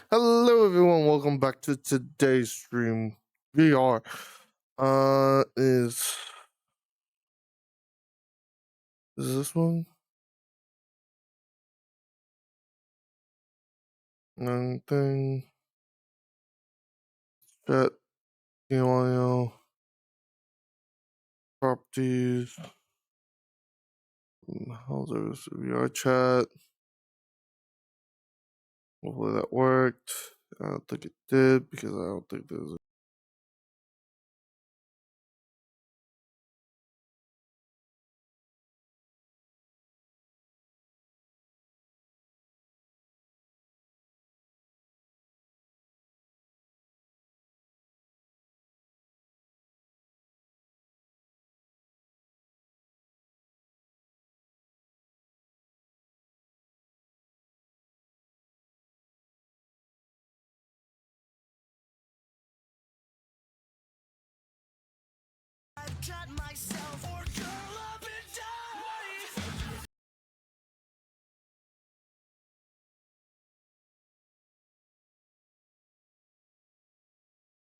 Hello, everyone. Welcome back to today's stream. VR is this one? Nothing. Chat. Audio. Properties. How's this VR chat? Hopefully that worked. I don't think it did because I don't think there's.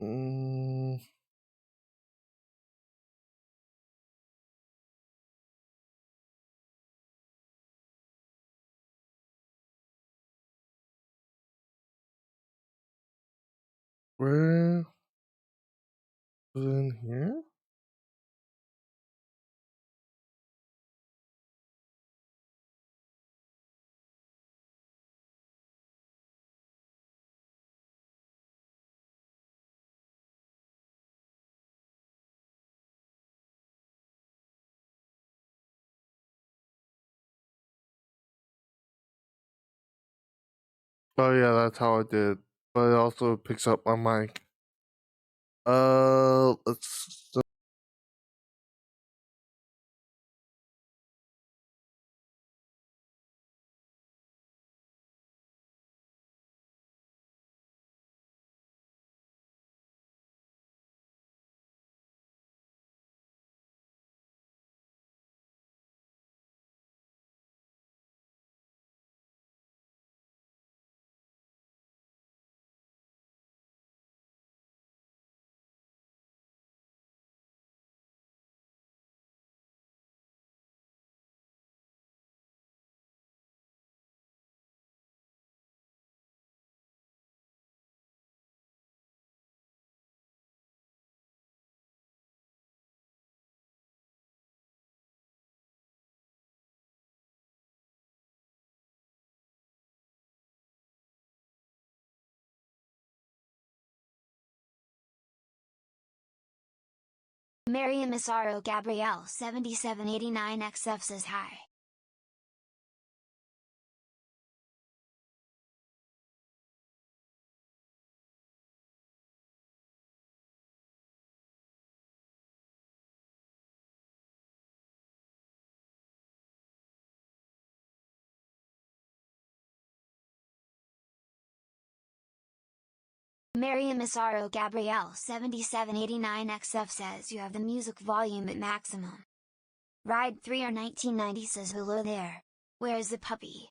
Mm, where was it in here? Oh yeah, that's how I did. But it also picks up my mic. Let's. Maria Massaro Gabrielle 7789XF says hi. Maria Massaro Gabrielle 7789XF says you have the music volume at maximum. Ride 3 or 1990 says hello there. Where's the puppy?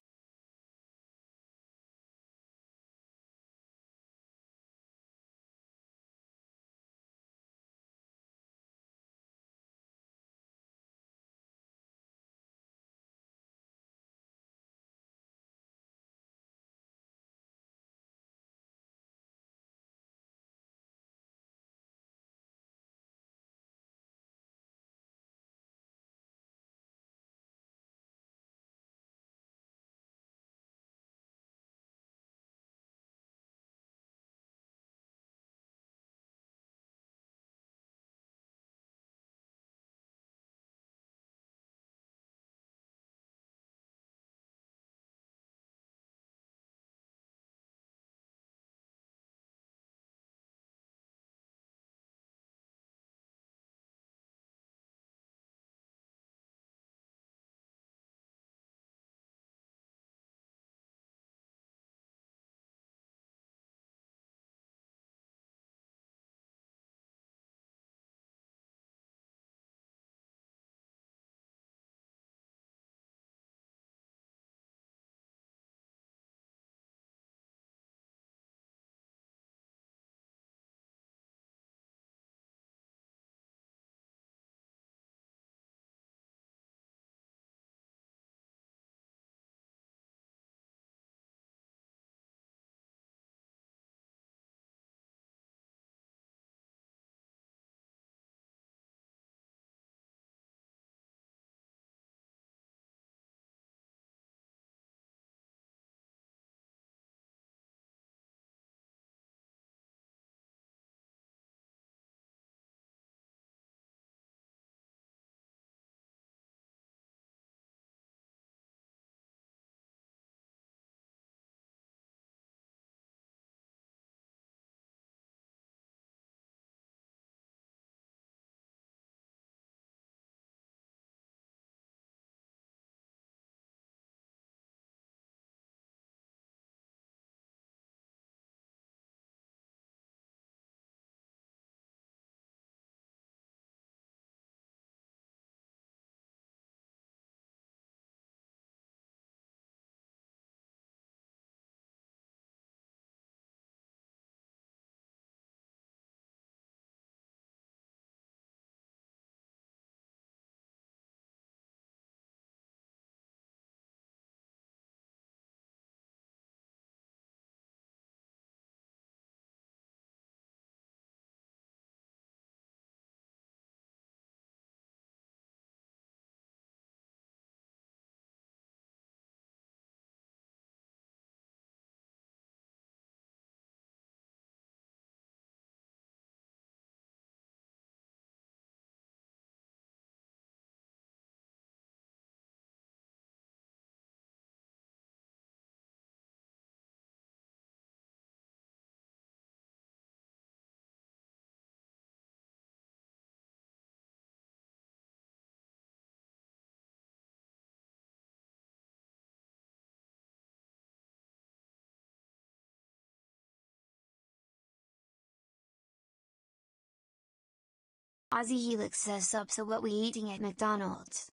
Ozzy Helix says sup, so what we eating at McDonald's?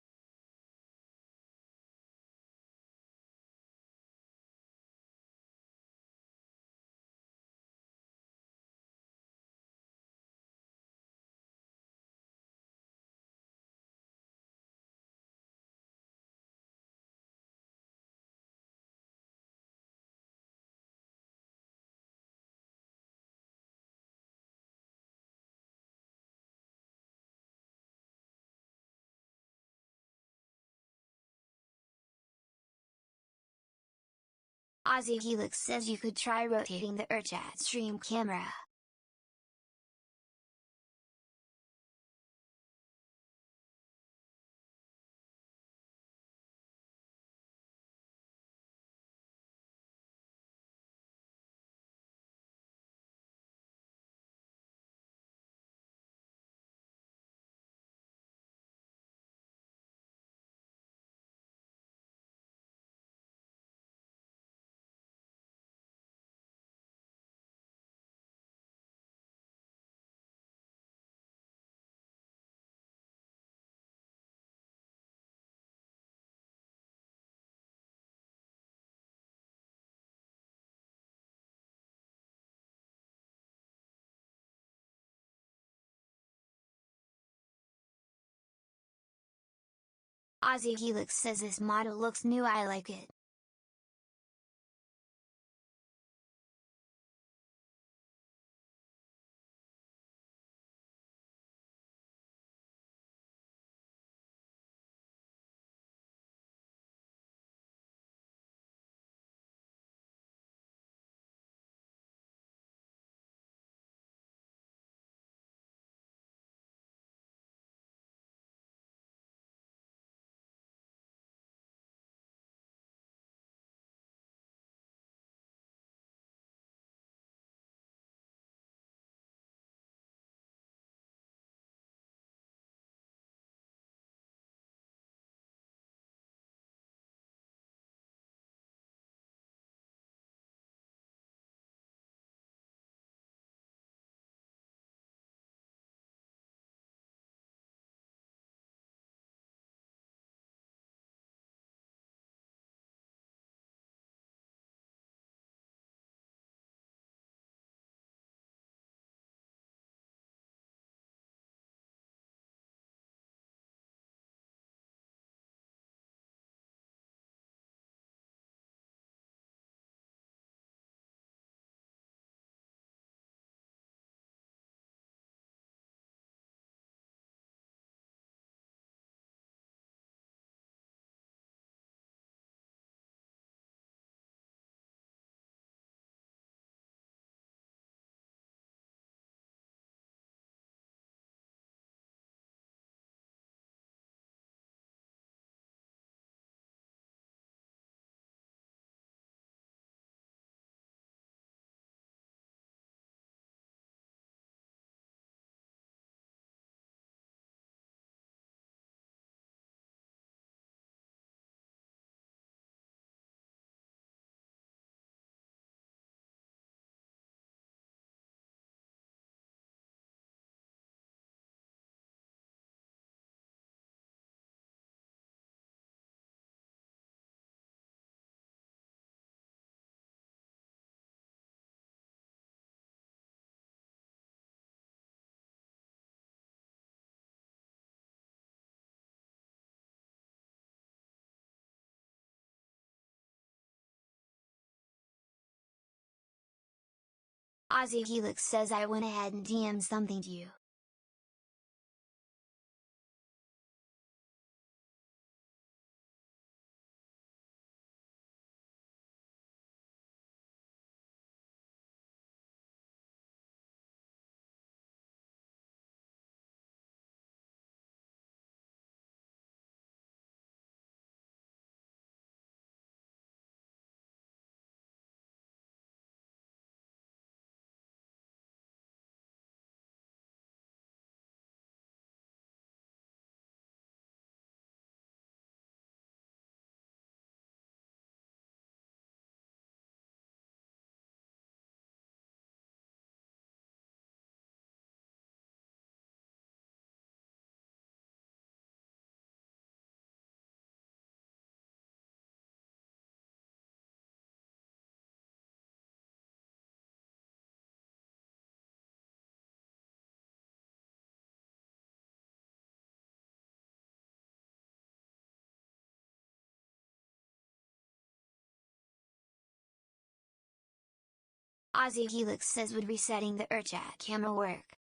Ozzy Helix says you could try rotating the Urchat stream camera. Ozzy Helix says this model looks new, I like it. Ozzy Helix says I went ahead and DM'd something to you. Aussie Helix says would resetting the Urchat camera work?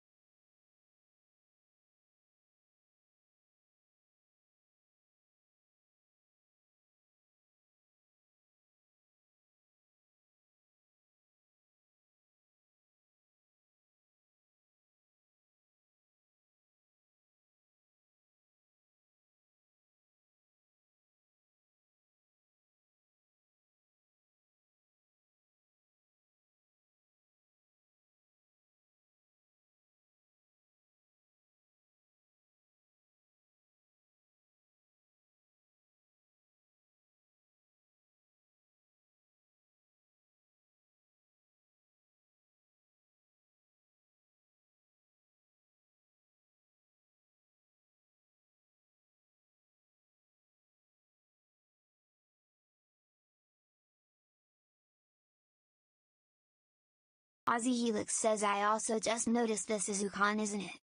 Aussie Helix says I also just noticed this is Ukon, isn't it?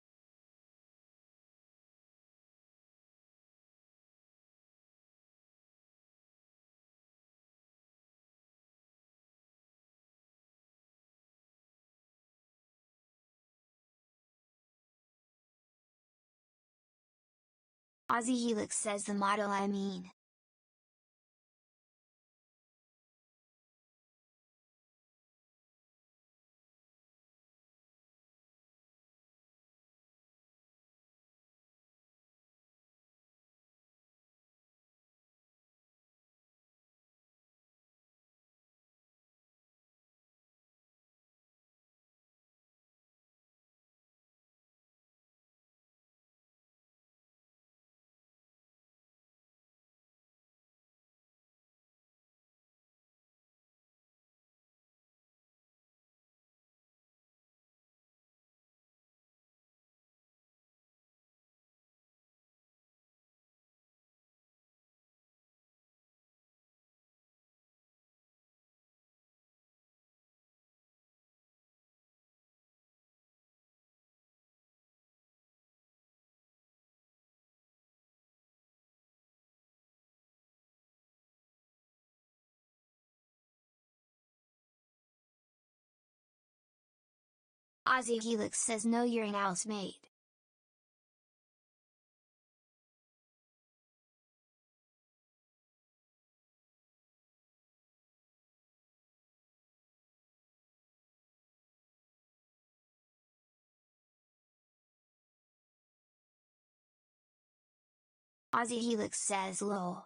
Aussie Helix says the model I mean. Aussie Helix says no, you're an housemate. Aussie Helix says lol.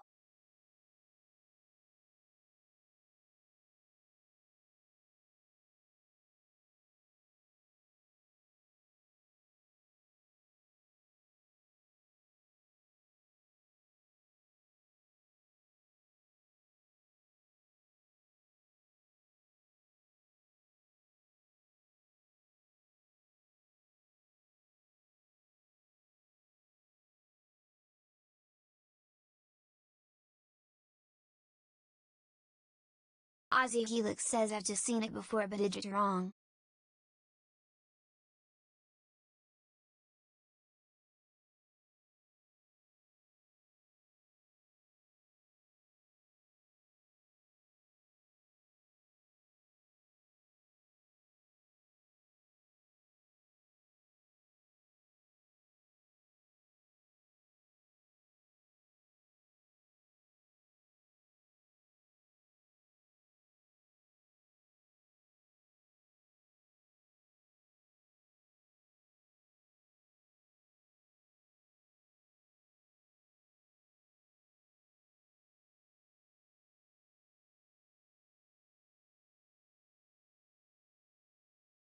Aussie Helix says I've just seen it before but it's wrong.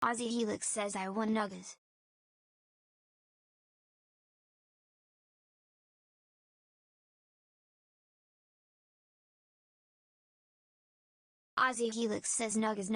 Aussie Helix says I won nuggets. Aussie Helix says nuggets.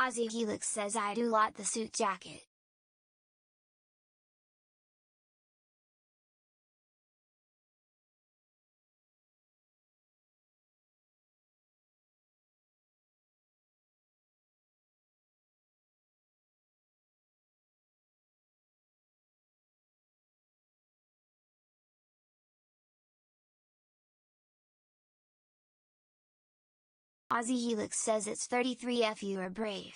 Ozzy Helix says I do lot the suit jacket. Ozzy Helix says it's 33F you are brave.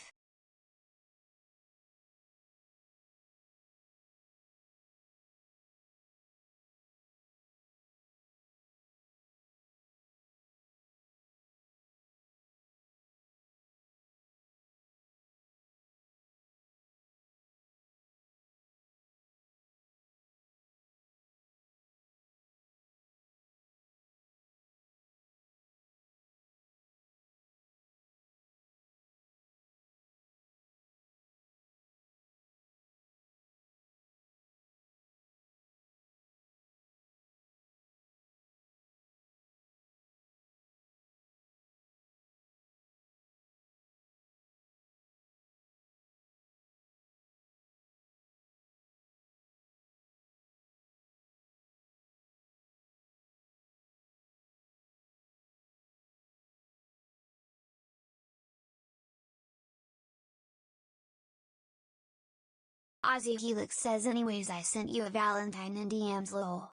Ozzy Helix says anyways I sent you a Valentine in DMs lol.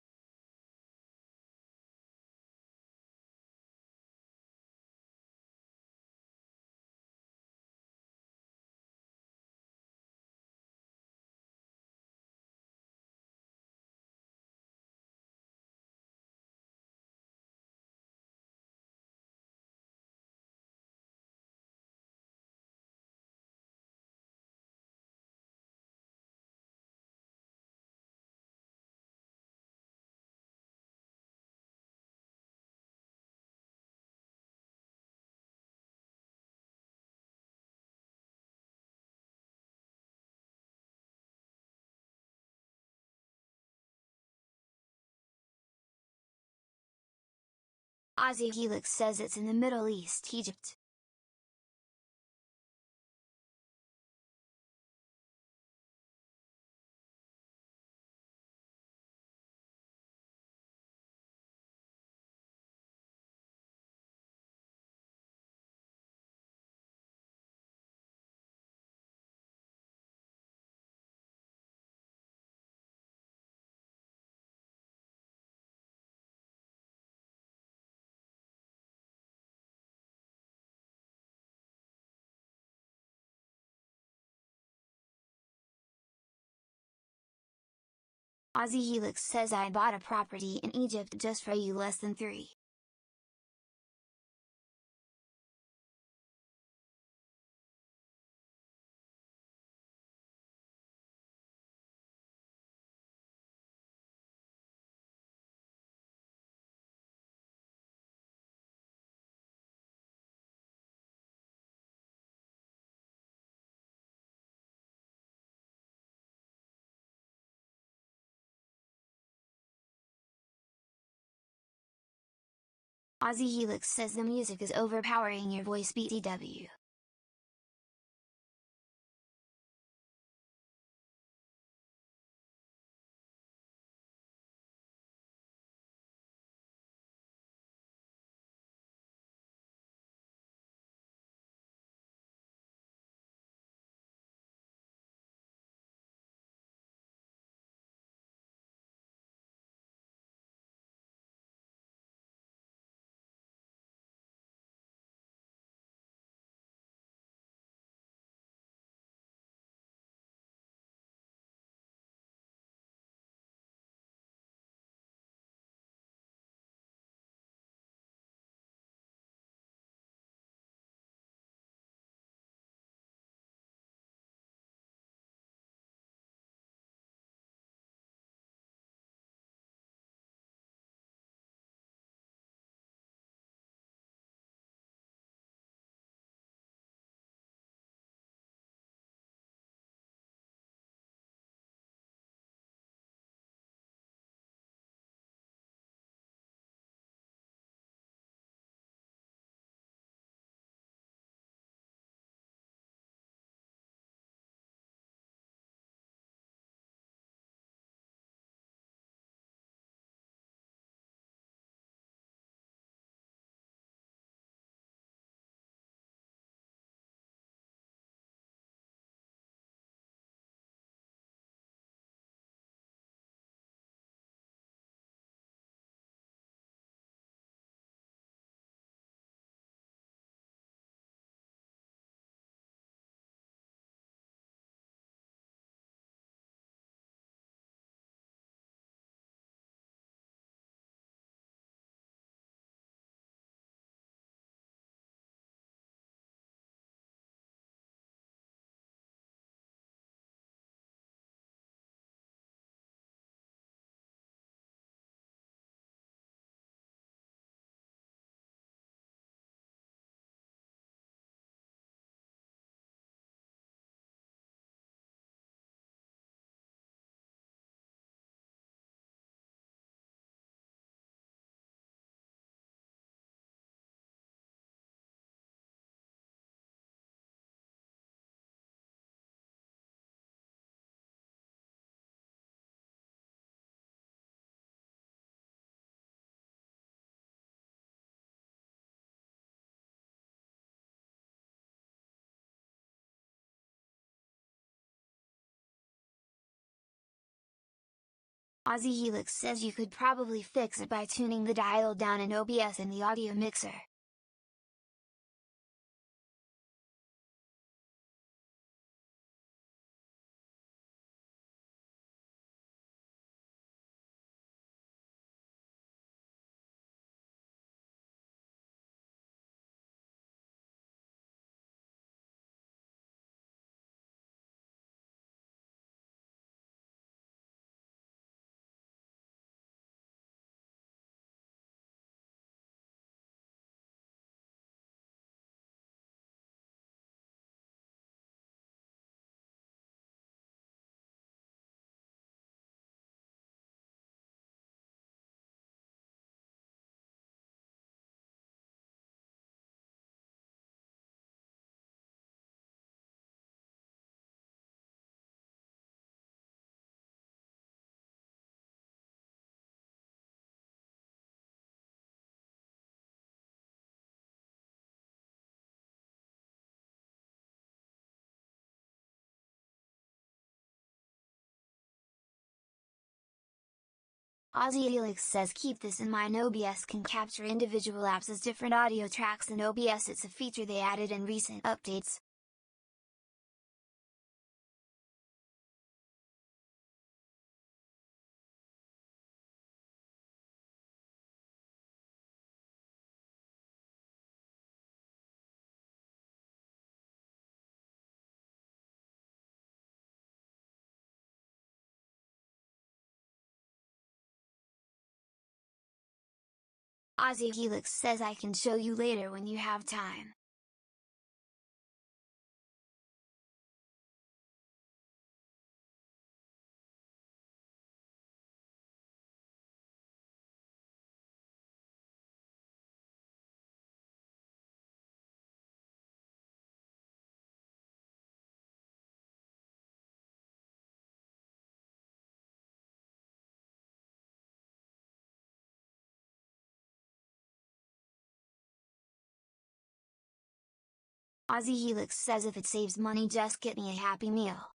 Ozzy Helix says it's in the Middle East, Egypt. Ozzy Helix says I bought a property in Egypt just for you less than 3. Ozzy Helix says the music is overpowering your voice BTW. Aussie Helix says you could probably fix it by tuning the dial down in OBS in the audio mixer. Aussie Helix says keep this in mind, OBS can capture individual apps as different audio tracks in OBS. It's a feature they added in recent updates. Aussie Helix says I can show you later when you have time. Aussie Helix says if it saves money just get me a Happy Meal.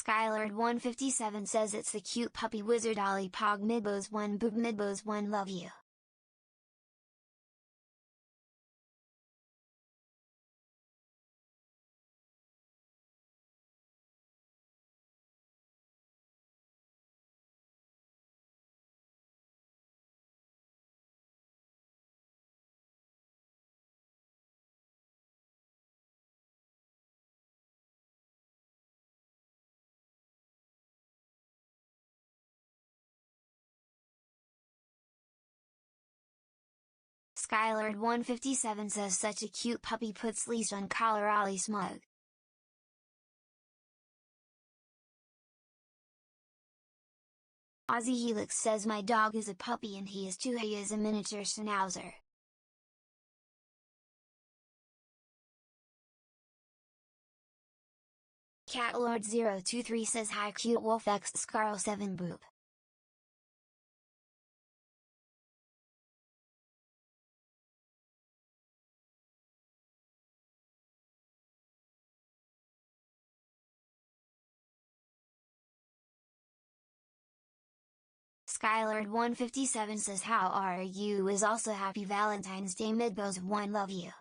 Skylord157 says it's the cute puppy wizard Ollie Pog Midbows 1 Boob Midbows 1 love you. Skylord157 says such a cute puppy puts leash on collar Ollie smug. Aussie Helix says my dog is a puppy and he is too. He is a miniature schnauzer. Catlord023 says hi cute wolf x Scarl 7 boop. Skylord157 says how are you is also happy Valentine's Day Midbows 1 love you.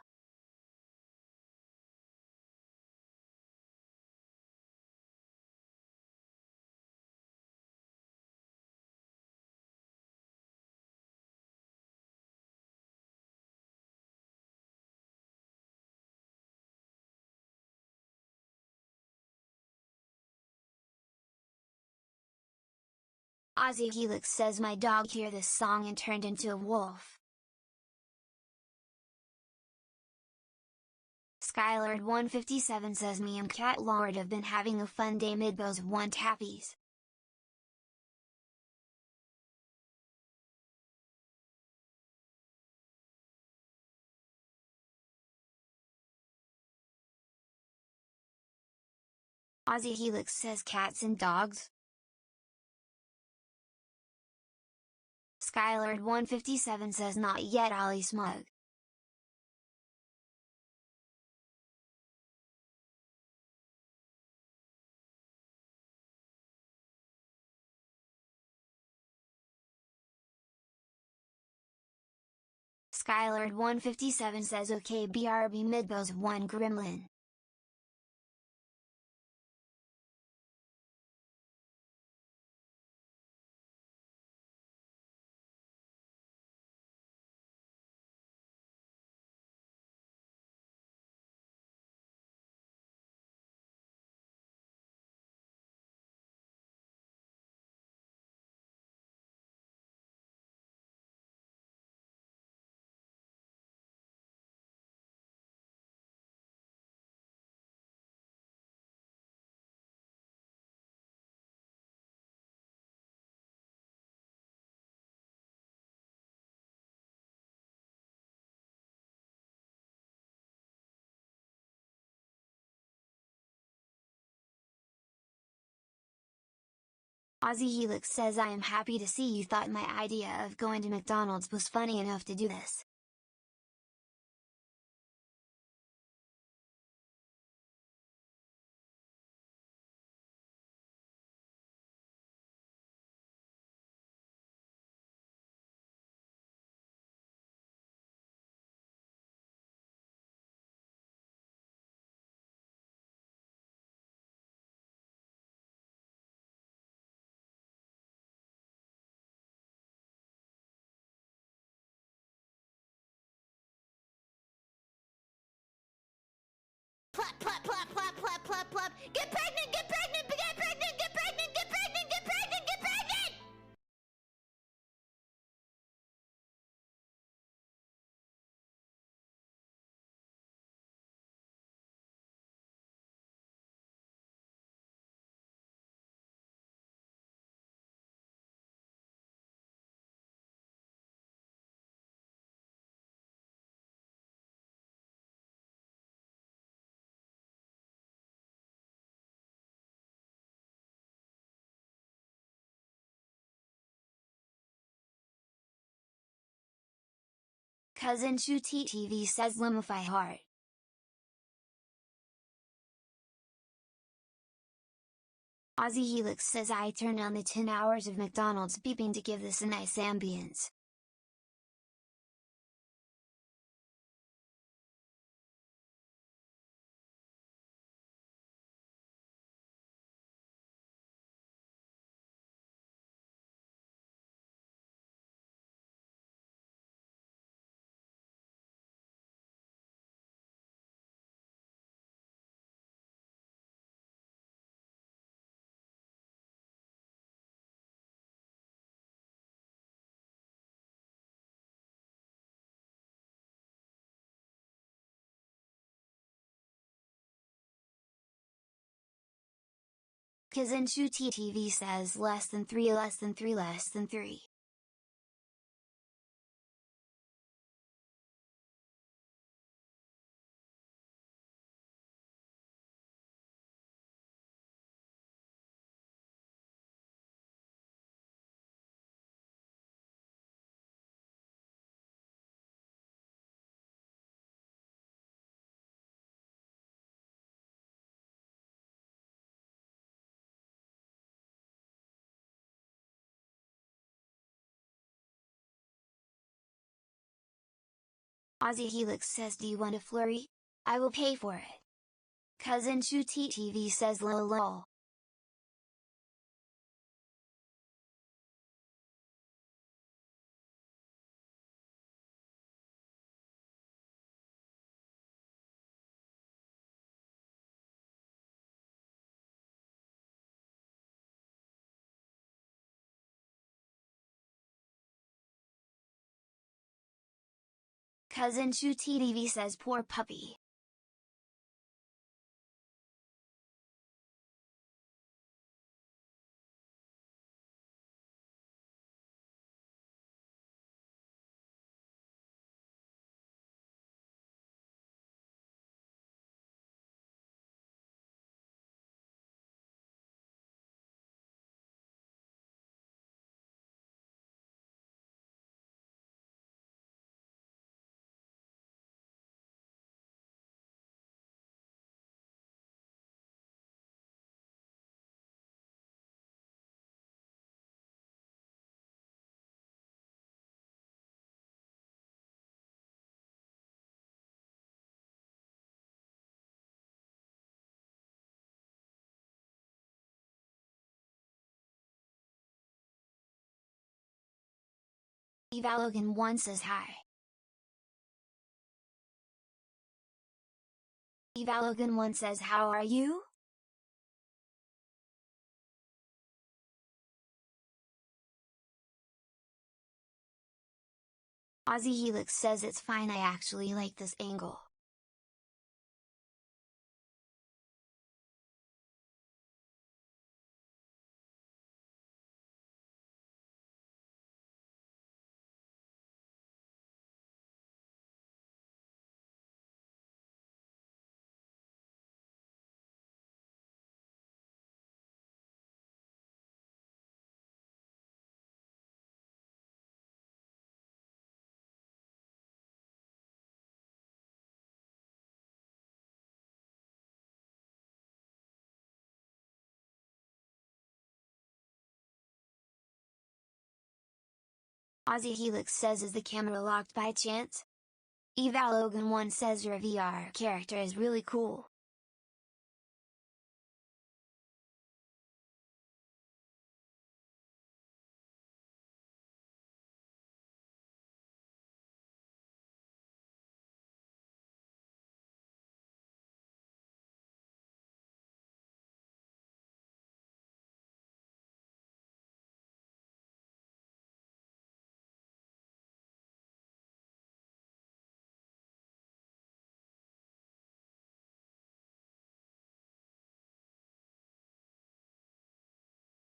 Aussie Helix says my dog heard this song and turned into a wolf. Skylord157 says me and Cat Lord have been having a fun day Midbows 1 tappies. Aussie Helix says cats and dogs. Skylord157 says not yet Ollie Smug. Skylord157 says okay BRB Midbows 1 Gremlin. Aussie Helix says I am happy to see you thought my idea of going to McDonald's was funny enough to do this. Plop, plop, plop, plop, plop, plop, plop. Get pregnant, get pregnant, get pregnant, get pregnant, get pregnant, get pregnant, get pregnant! Cousin Shooty TV says Limify Heart. Aussie Helix says I turn on the 10 hours of McDonald's beeping to give this a nice ambience. Cousin Shooty TV says less than 3 less than 3 less than 3. Aussie Helix says do you want a flurry? I will pay for it. Cousin Shooty TV says lol lol. Cousin Shooty TV says poor puppy. Evalogan1 says hi. Evalogan1 says how are you? Aussie Helix says it's fine, I actually like this angle. Aussie Helix says is the camera locked by chance? Evalogan1 says your VR character is really cool.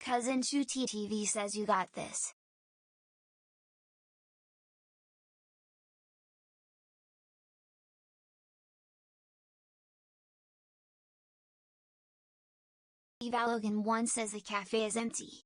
Cousin Shooty TV says you got this. Evalogan1 says the cafe is empty.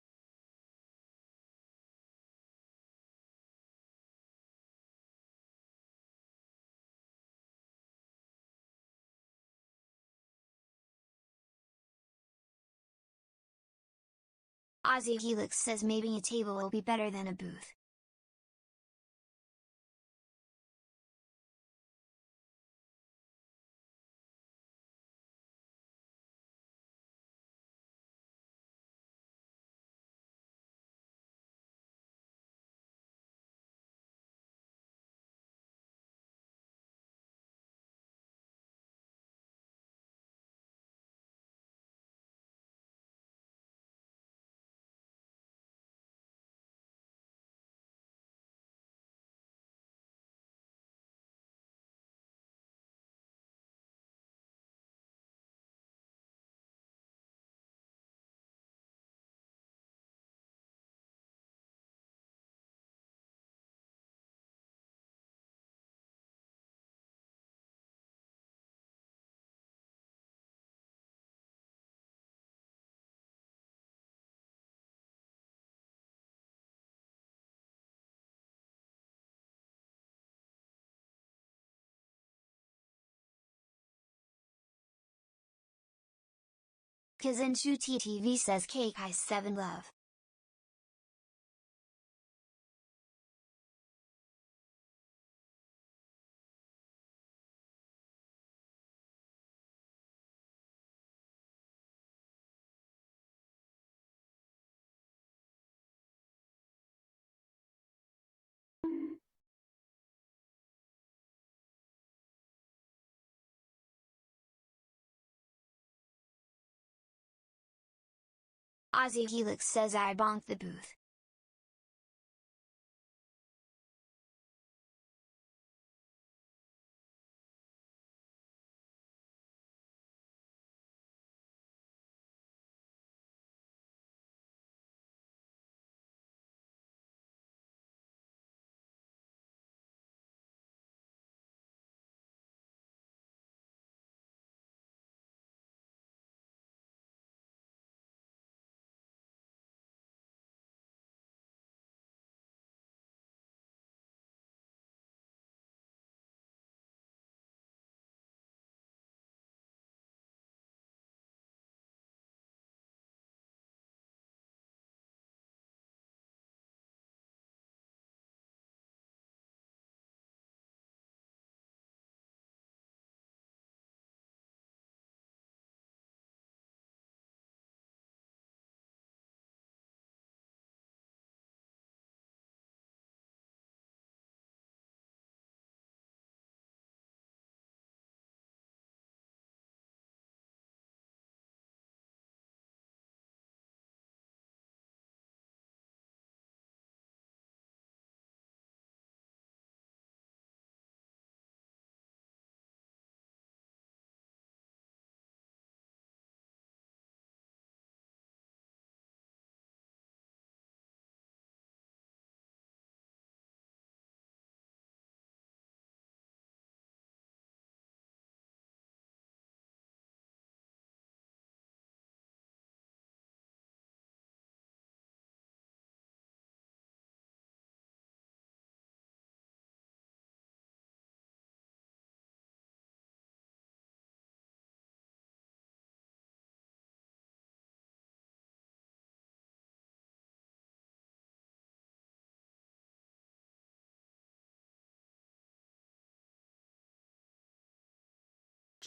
Aussie Helix says maybe a table will be better than a booth. Cousin Shooty TV says KK7 love. Aussie Helix says I bonked the booth.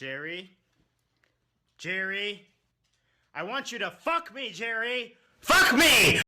Jerry? Jerry? I want you to fuck me, Jerry! Fuck me!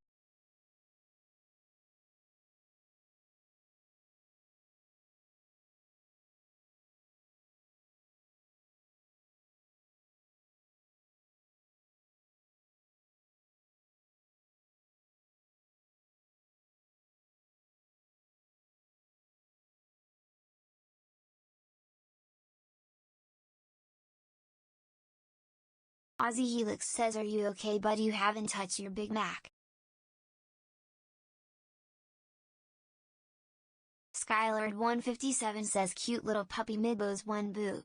Aussie Helix says, are you okay, but you haven't touched your Big Mac? Skylord157 says, cute little puppy Midbo's one boop.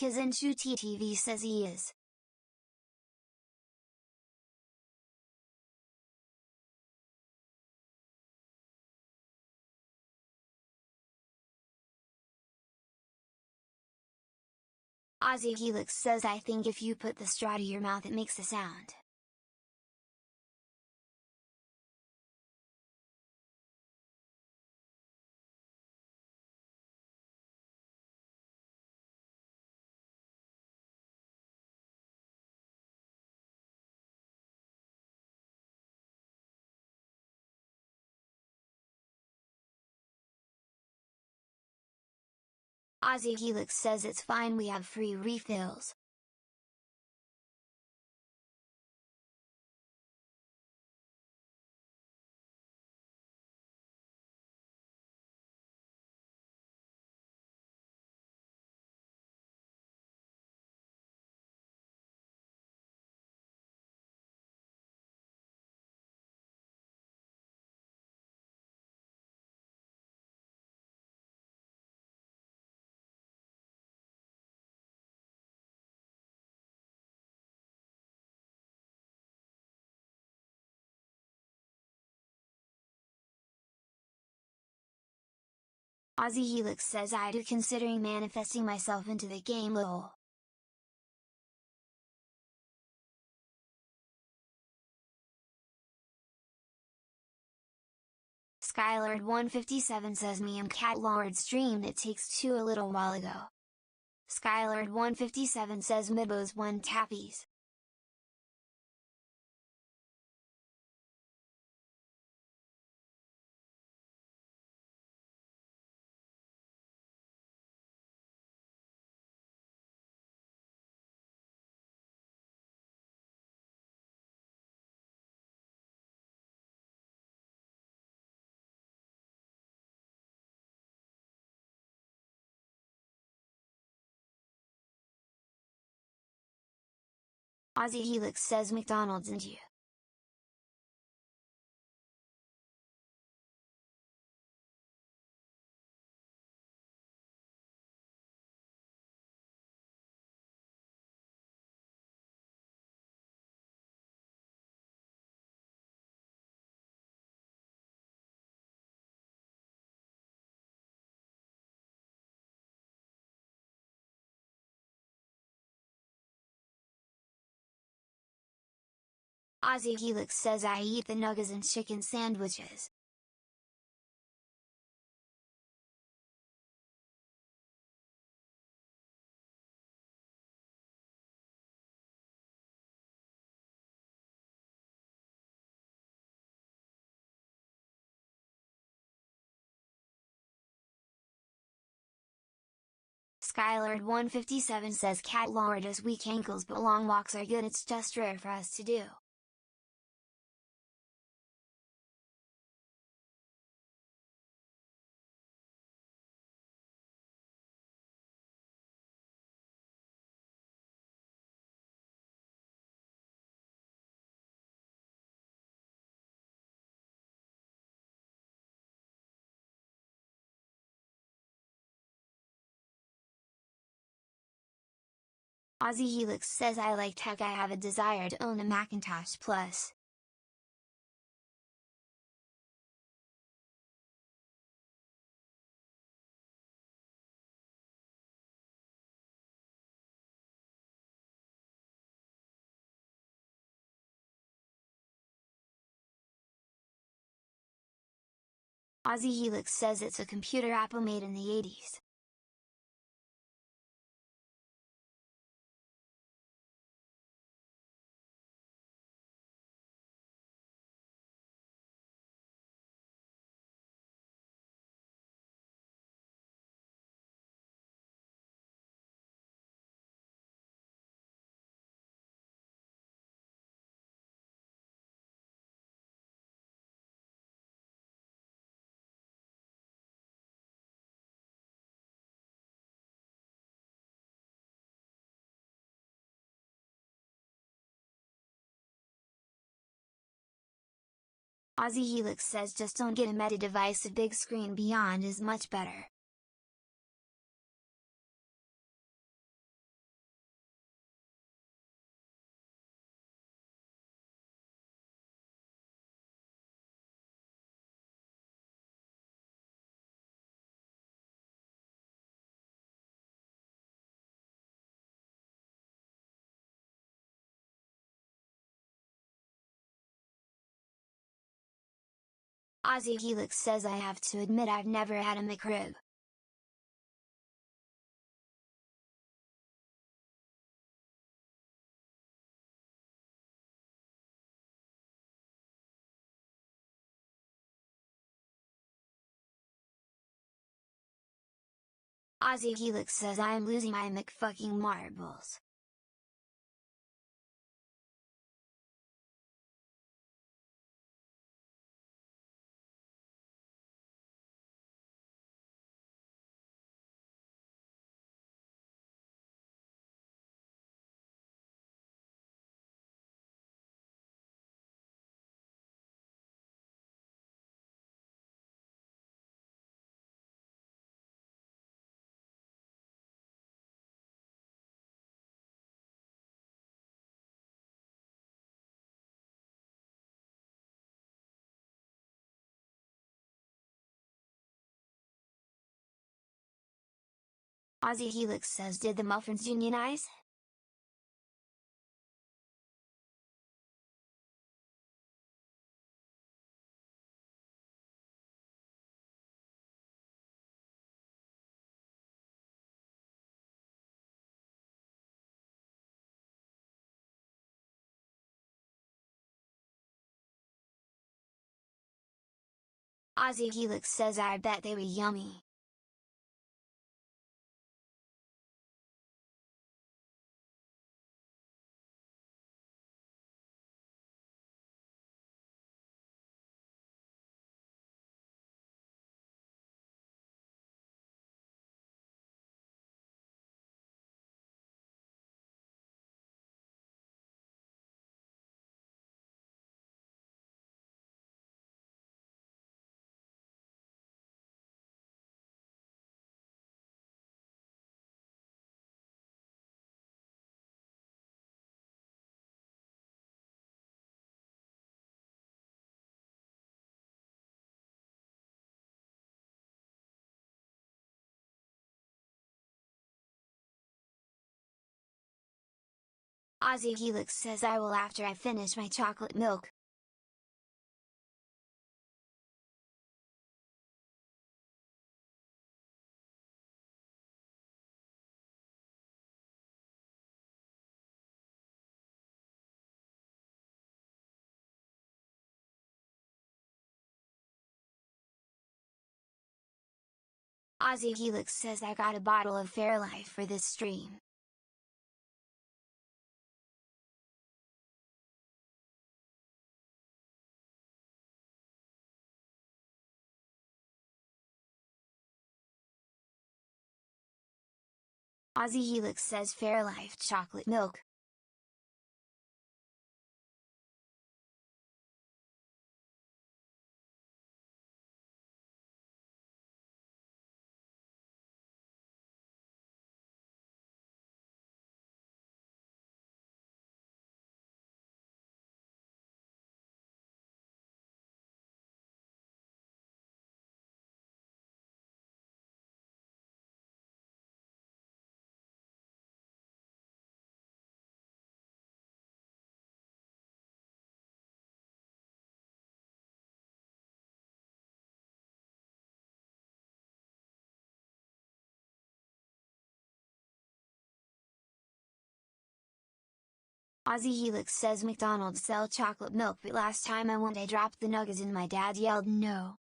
Kazinshu TTV says he is. Aussie Helix says, I think if you put the straw to your mouth it makes a sound. Aussie Helix says it's fine, we have free refills. Aussie Helix says, I do considering manifesting myself into the game lol. Skylord157 says, me and Cat Lord streamed It Takes Two a little while ago. Skylord157 says, Midbo's one tappies. Aussie Helix says, McDonald's and you. Aussie Helix says, I eat the nuggets and chicken sandwiches. Skylord157 says, Cat Lord has weak ankles but long walks are good, it's just rare for us to do. Aussie Helix says, I like tech, I have a desire to own a Macintosh Plus. Aussie Helix says it's a computer Apple made in the 80s. Aussie Helix says just don't get a Meta device, a big screen beyond is much better. Aussie Helix says I have to admit I've never had a McRib. Aussie Helix says I am losing my McFucking marbles. Aussie Helix says did the muffins unionize? Aussie Helix says I bet they were yummy. Aussie Helix says I will after I finish my chocolate milk. Aussie Helix says I got a bottle of Fairlife for this stream. Aussie Helix says Fairlife chocolate milk. Aussie Helix says McDonald's sell chocolate milk, but last time I went I dropped the nuggets and my dad yelled no.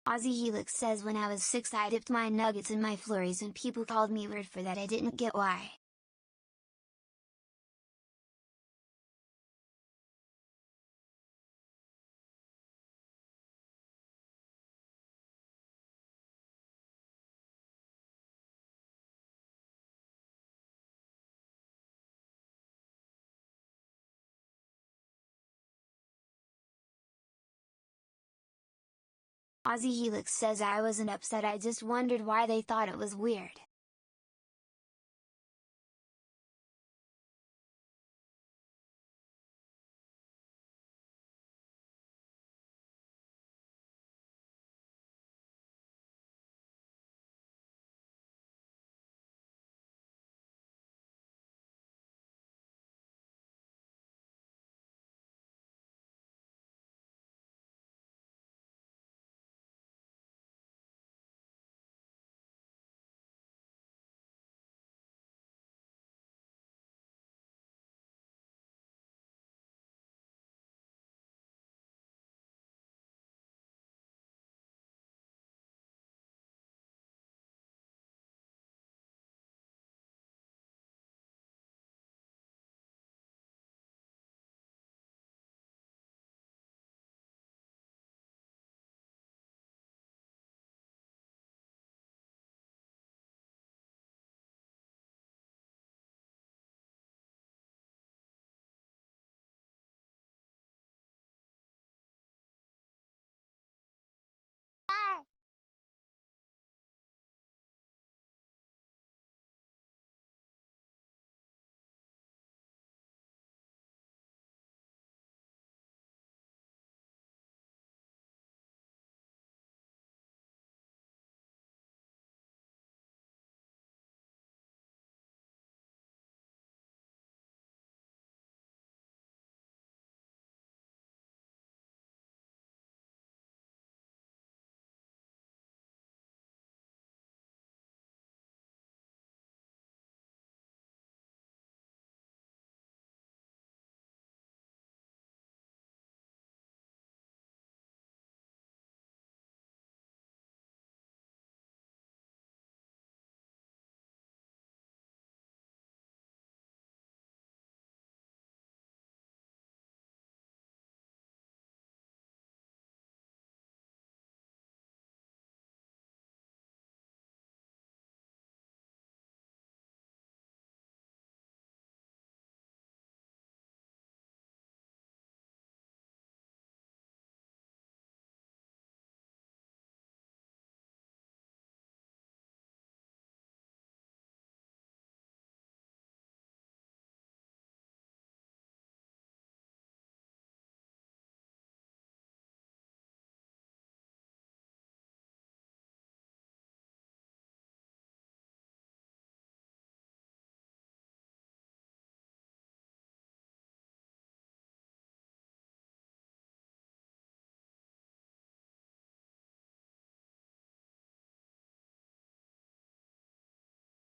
Aussie Helix says when I was 6 I dipped my nuggets in my flurries and people called me weird for that. I didn't get why. Aussie Helix says I wasn't upset, I just wondered why they thought it was weird.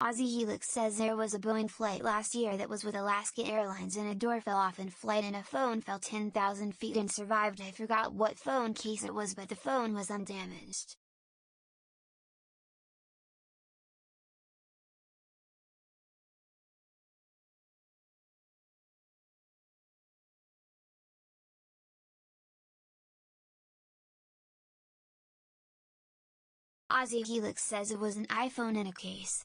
Aussie Helix says there was a Boeing flight last year that was with Alaska Airlines and a door fell off in flight and a phone fell 10,000 feet and survived. I forgot what phone case it was, but the phone was undamaged. Ozzy Helix says it was an iPhone in a case.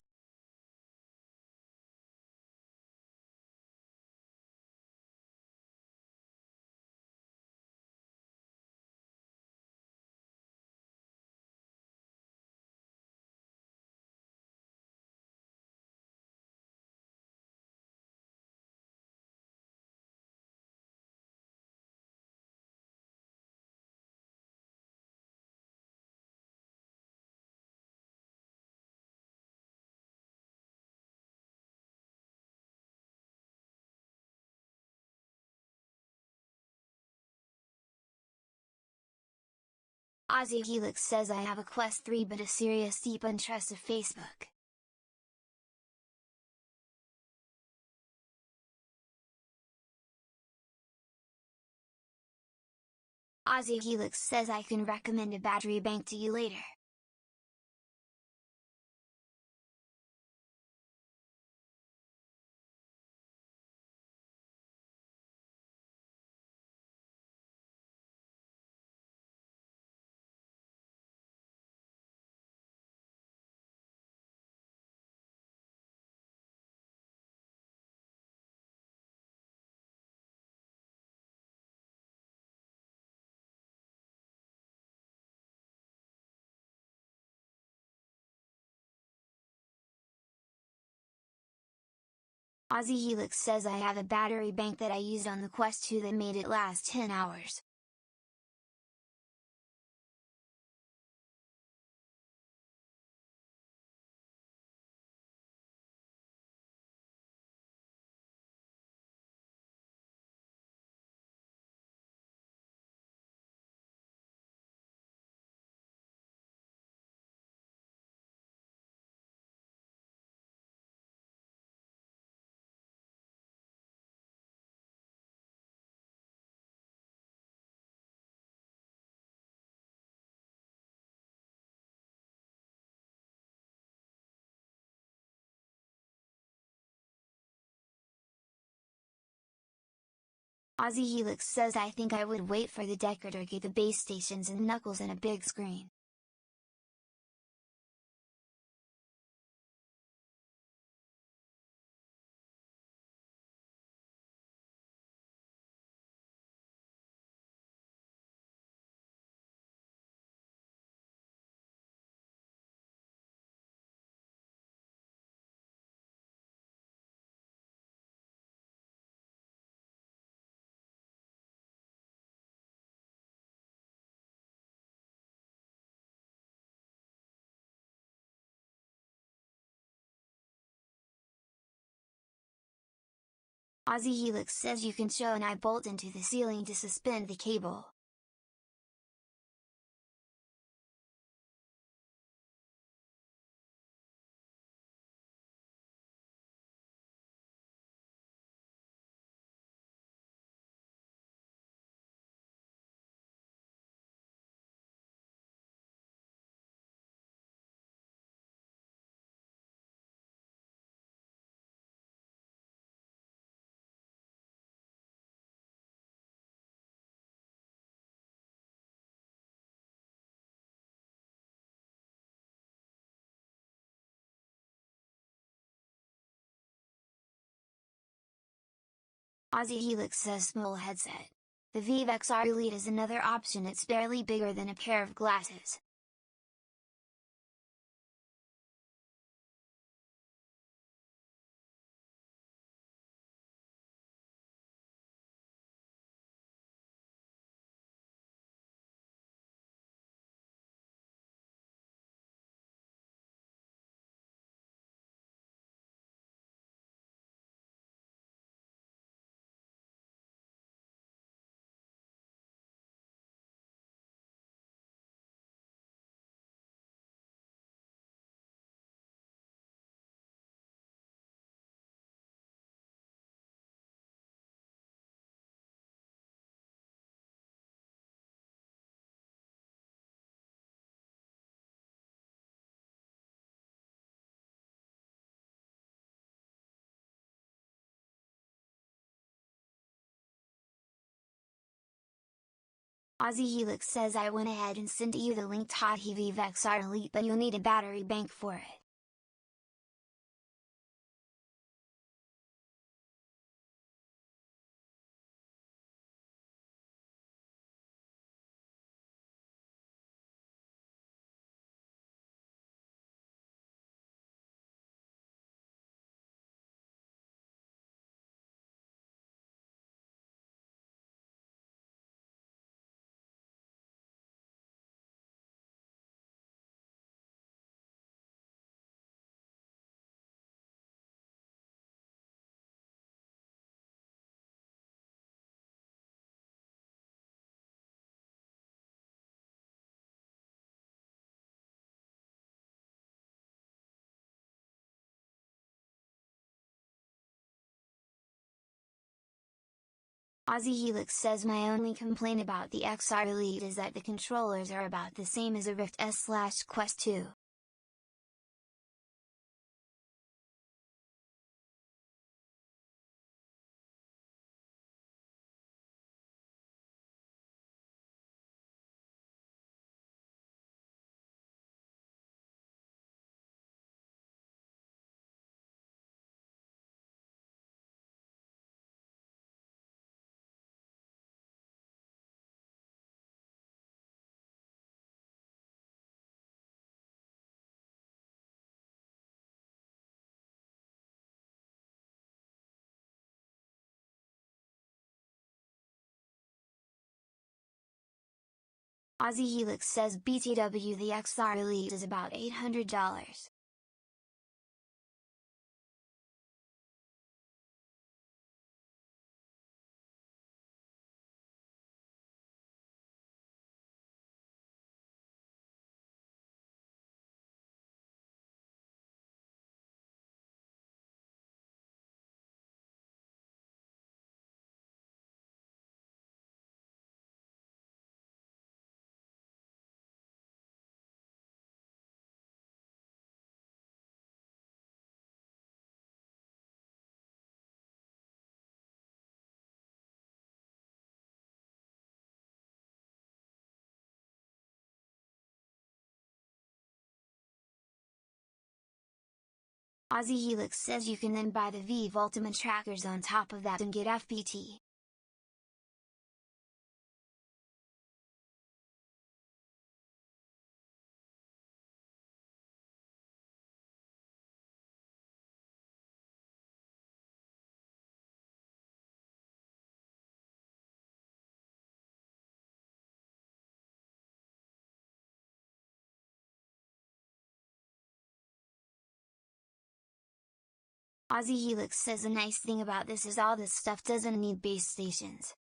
Ozzy Helix says I have a Quest 3 but a serious deep untrust of Facebook. Ozzy Helix says I can recommend a battery bank to you later. Ozzy Helix says I have a battery bank that I used on the Quest 2 that made it last 10 hours. Ozzy Helix says I think I would wait for the Deckard or get the base stations and Knuckles and a big screen. Ozzy Helix says you can show an eye bolt into the ceiling to suspend the cable. Ozzy Helix says small headset. The Vive XR Elite is another option, it's barely bigger than a pair of glasses. Aussie Helix says I went ahead and sent you the link to Vive XR Elite, but you'll need a battery bank for it. Aussie Helix says my only complaint about the XR Elite is that the controllers are about the same as a Rift S/Quest 2. Aussie Helix says BTW the XR Elite is about $800. Aussie Helix says you can then buy the Vive Ultimate trackers on top of that and get FPT. Aussie Helix says a nice thing about this is all this stuff doesn't need base stations.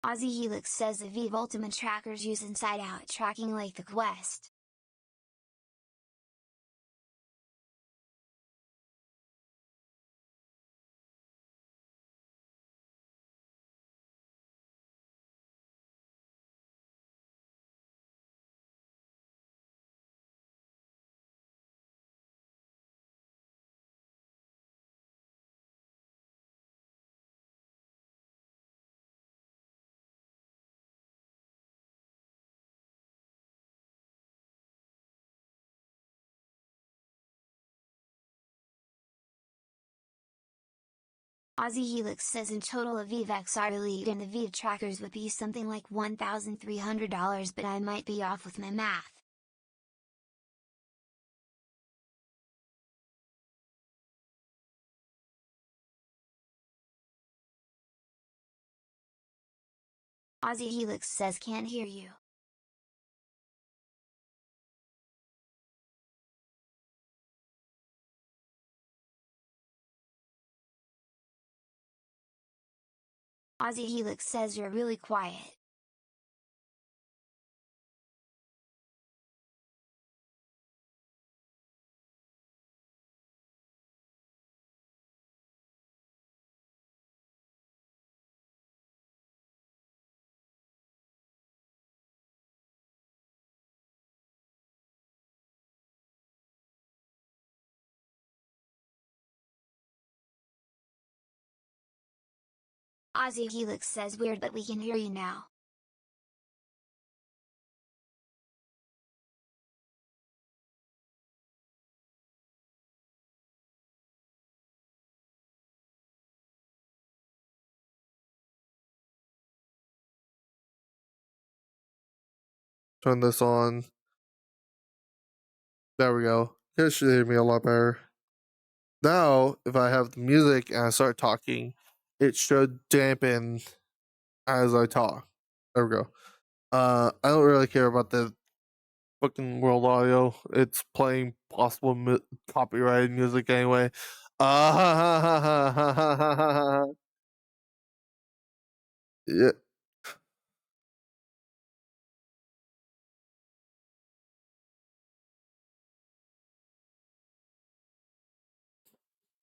Aussie Helix says the Vive Ultimate trackers use inside-out tracking like the Quest. Aussie Helix says in total a Vive XR Elite and the Vive trackers would be something like $1,300, but I might be off with my math. Aussie Helix says can't hear you. Ozzy Helix says you're really quiet. Ozzy Helix says weird, but we can hear you now. Turn this on. There we go. It should hear me a lot better. Now, if I have the music and I start talking, it should dampen as I talk. There we go. I don't really care about the fucking world audio. It's playing possible copyrighted music anyway. Yeah.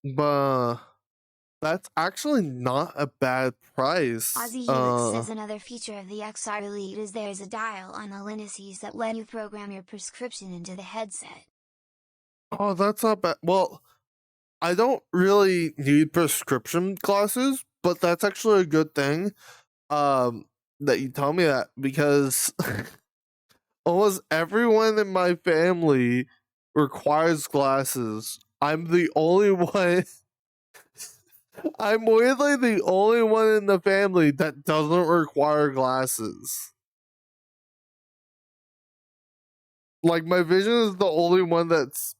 But that's actually not a bad price. Ozzy Helix says another feature of the XR Elite is there's a dial on the Linux that let you program your prescription into the headset. Oh, that's not bad. Well, I don't really need prescription glasses, but that's actually a good thing. That you tell me that, because almost everyone in my family requires glasses. I'm the only one. I'm weirdly the only one in the family that doesn't require glasses. Like, my vision is the only one that's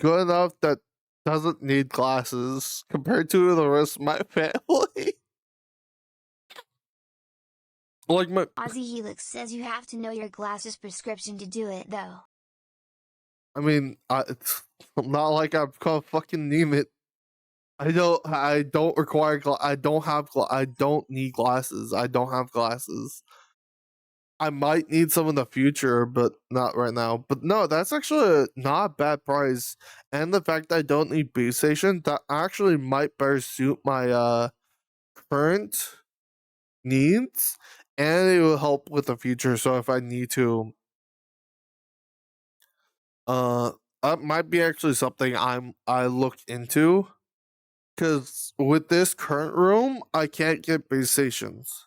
good enough that doesn't need glasses compared to the rest of my family. Like, my Ozzy Helix says you have to know your glasses prescription to do it though. I mean, it's not like I'm gonna fucking name it. I don't require. I don't need glasses. I don't have glasses. I might need some in the future, but not right now. But no, that's actually not a bad price. And the fact that I don't need base station, that actually might better suit my current needs, and it will help with the future. So if I need to, that might be actually something I look into. Because with this current room, I can't get base stations.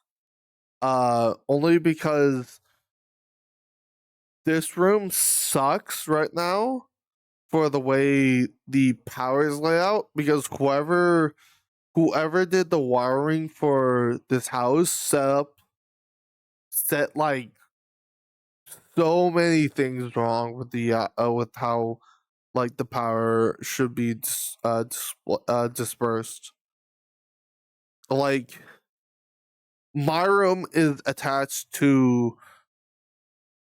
Only because this room sucks right now for the way the power is laid out. Because whoever did the wiring for this house set like so many things wrong with the with how like the power should be dispersed. Like, my room is attached to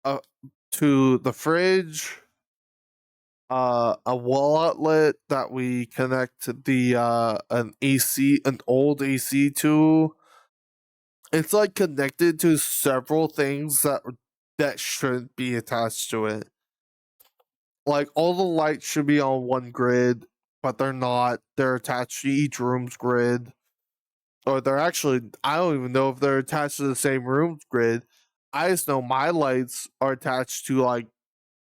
the fridge, a wall outlet that we connect to the an old AC to. It's like connected to several things that shouldn't be attached to it. Like, all the lights should be on one grid, but they're not. They're attached to each room's grid. Or they're actually, I don't even know if they're attached to the same room's grid. I just know my lights are attached to, like,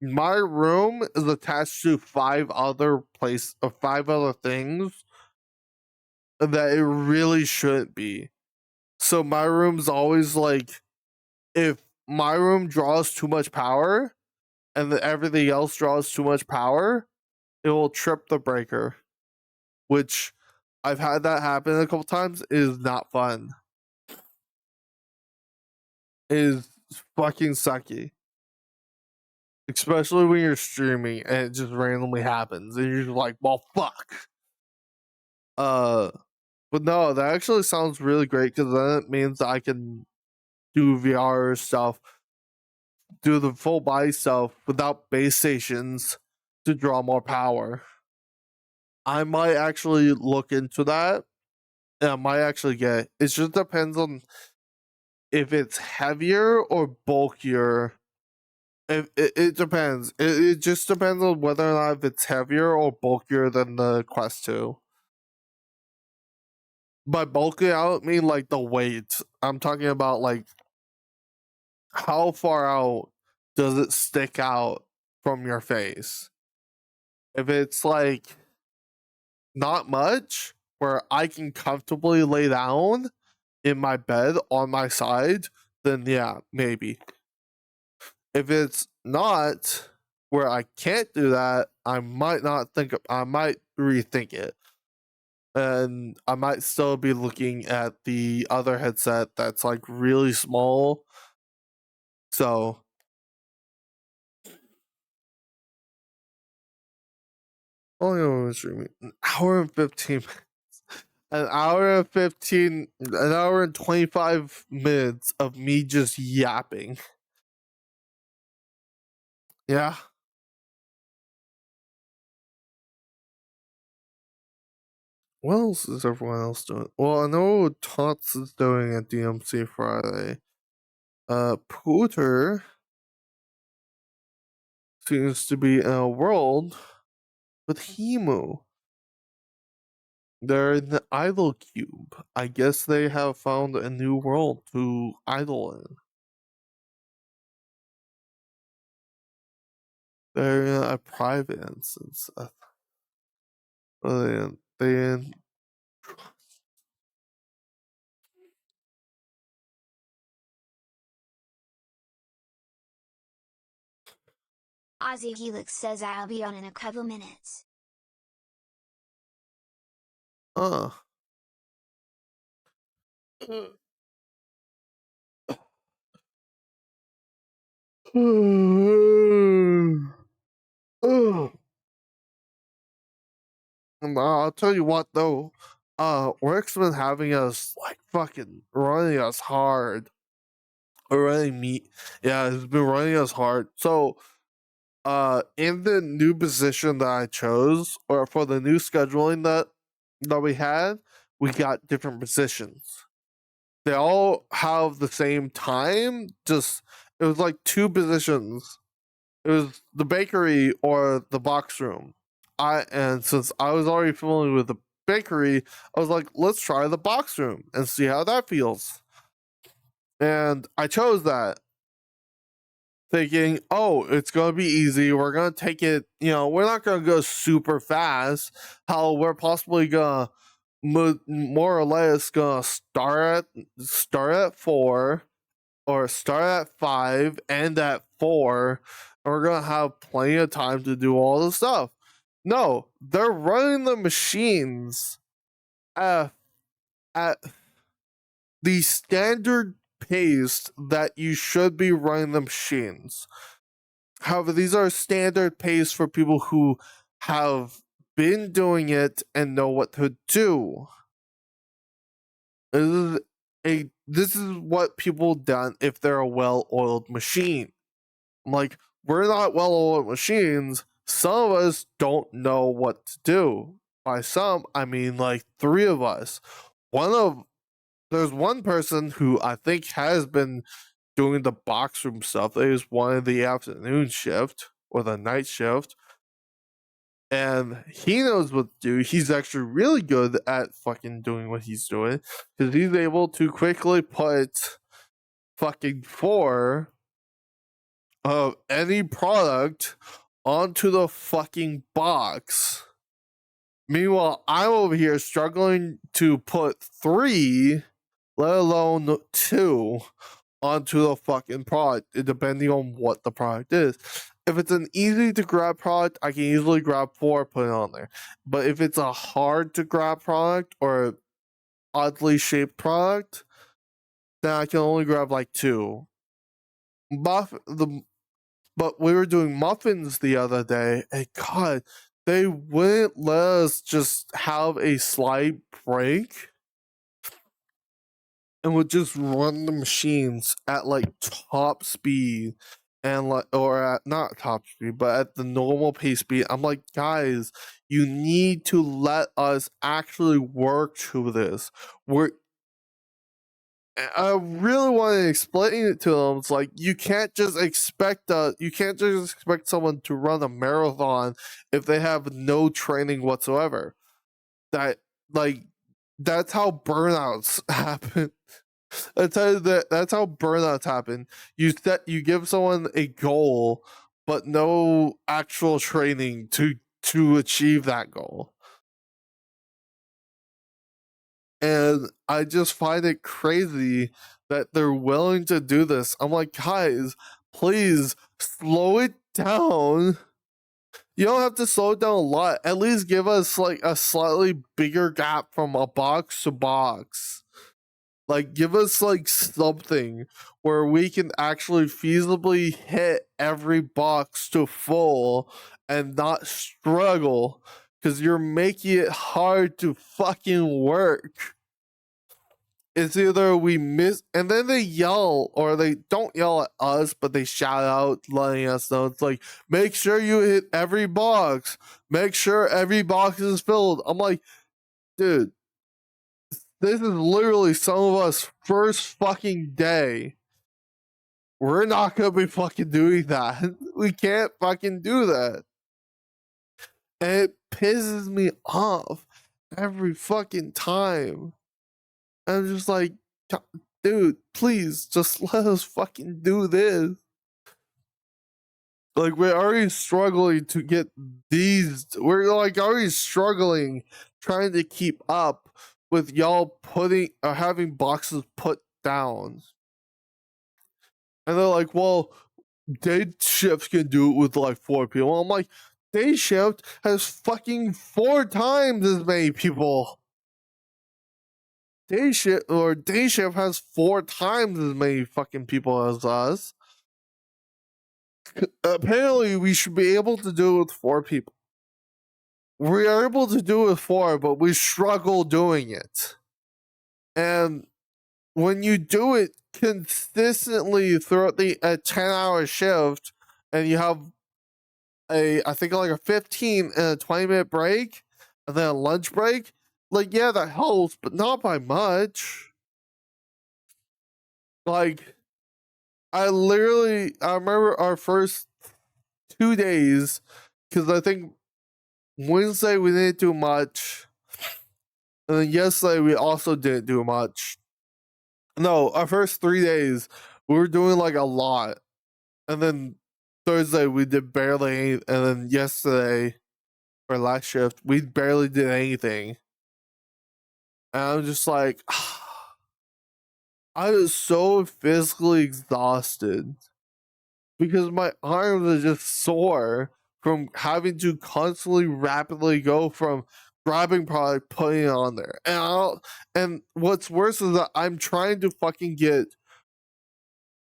my room is attached to 5 other things that it really shouldn't be. So my room's always like, if my room draws too much power and everything else draws too much power, it will trip the breaker, which I've had that happen a couple times. It is not fun. It is fucking sucky. Especially when you're streaming and it just randomly happens and you're just like, well, fuck. But no, that actually sounds really great, because then it means that I can do VR stuff, do the full body stuff without base stations to draw more power. I might actually look into that and I might actually get it. It just depends on if it's heavier or bulkier. It depends. It just depends on whether or not if it's heavier or bulkier than the Quest 2. By bulky, I don't mean like the weight. I'm talking about like how far out does it stick out from your face. If it's like not much, where I can comfortably lay down in my bed on my side, then yeah, maybe. If it's not where I can't do that, I might rethink it. And I might still be looking at the other headset that's like really small. So only over streaming an hour and 15 minutes. An hour and 25 minutes of me just yapping. Yeah. What else is everyone else doing? Well, I know what Tots is doing at DMC Friday. Pooter seems to be in a world with Himu. They're in the Idol Cube. I guess they have found a new world to idol in. They're in a private instance. They Ozzy Helix says I'll be on in a couple minutes. uh I'll tell you what though, work's been having us like fucking running us hard. Or running me, yeah, it's been running us hard. So, in the new position that I chose, or for the new scheduling that we had, we got different positions. They all have the same time. Just it was like two positions. It was the bakery or the box room. And since I was already familiar with the bakery, I was like, let's try the box room and see how that feels. And I chose that, thinking, oh, it's gonna be easy. We're gonna take it, we're not gonna go super fast. How we're possibly gonna more or less gonna start at 4 or start at 5, end at 4, and we're gonna have plenty of time to do all the stuff. No, they're running the machines at the standard pace that you should be running the machines. However, these are standard pace for people who have been doing it and know what to do. This is what people done if they're a well-oiled machine. Like, we're not well-oiled machines. Some of us don't know what to do. By some, I mean like 3 of us. There's one person who I think has been doing the box room stuff. It is one of the afternoon shift or the night shift. And he knows what to do. He's actually really good at fucking doing what he's doing. Because he's able to quickly put fucking 4 of any product onto the fucking box. Meanwhile, I'm over here struggling to put 3, let alone 2, onto the fucking product, depending on what the product is. If it's an easy to grab product, I can easily grab 4, put it on there. But if it's a hard to grab product or oddly shaped product, then I can only grab like 2. But we were doing muffins the other day, and God, they wouldn't let us just have a slight break and would just run the machines at like top speed and like, or at not top speed, but at the normal pace speed. I'm like, guys, you need to let us actually work through this. I really want to explain it to them. It's like you can't just expect someone to run a marathon if they have no training whatsoever. That's how burnouts happen. I tell you that's how burnouts happen. You give someone a goal, but no actual training to achieve that goal. And I just find it crazy that they're willing to do this. I'm like, guys, please slow it down. You don't have to slow it down a lot. At least give us like a slightly bigger gap from a box to box. Like, give us like something where we can actually feasibly hit every box to full and not struggle, because you're making it hard to fucking work. It's either we miss, and then they yell, or they don't yell at us, but they shout out, letting us know. It's like, make sure you hit every box. Make sure every box is filled. I'm like, dude, this is literally some of us first fucking day. We're not gonna be fucking doing that. We can't fucking do that. And it pisses me off every fucking time. I'm just like, dude, please just let us fucking do this. Like, we're already struggling to get these. We're like already struggling trying to keep up with y'all putting or having boxes put down. And they're like, well, day shift can do it with like 4 people. I'm like, day shift has fucking 4 times as many people. Day shift has 4 times as many fucking people as us. Apparently, we should be able to do it with 4 people. We are able to do it with 4, but we struggle doing it. And when you do it consistently throughout a 10-hour shift, and you have I think like a 15 and a 20-minute break, and then a lunch break, like, yeah, that helps, but not by much. Like, I remember our first 2 days, because I think Wednesday we didn't do much, and then yesterday we also didn't do much. No, our first 3 days we were doing like a lot, and then Thursday we did barely anything, and then yesterday, or last shift, we barely did anything. And I'm just like, I was so physically exhausted because my arms are just sore from having to constantly rapidly go from grabbing product, putting it on there. And what's worse is that I'm trying to fucking get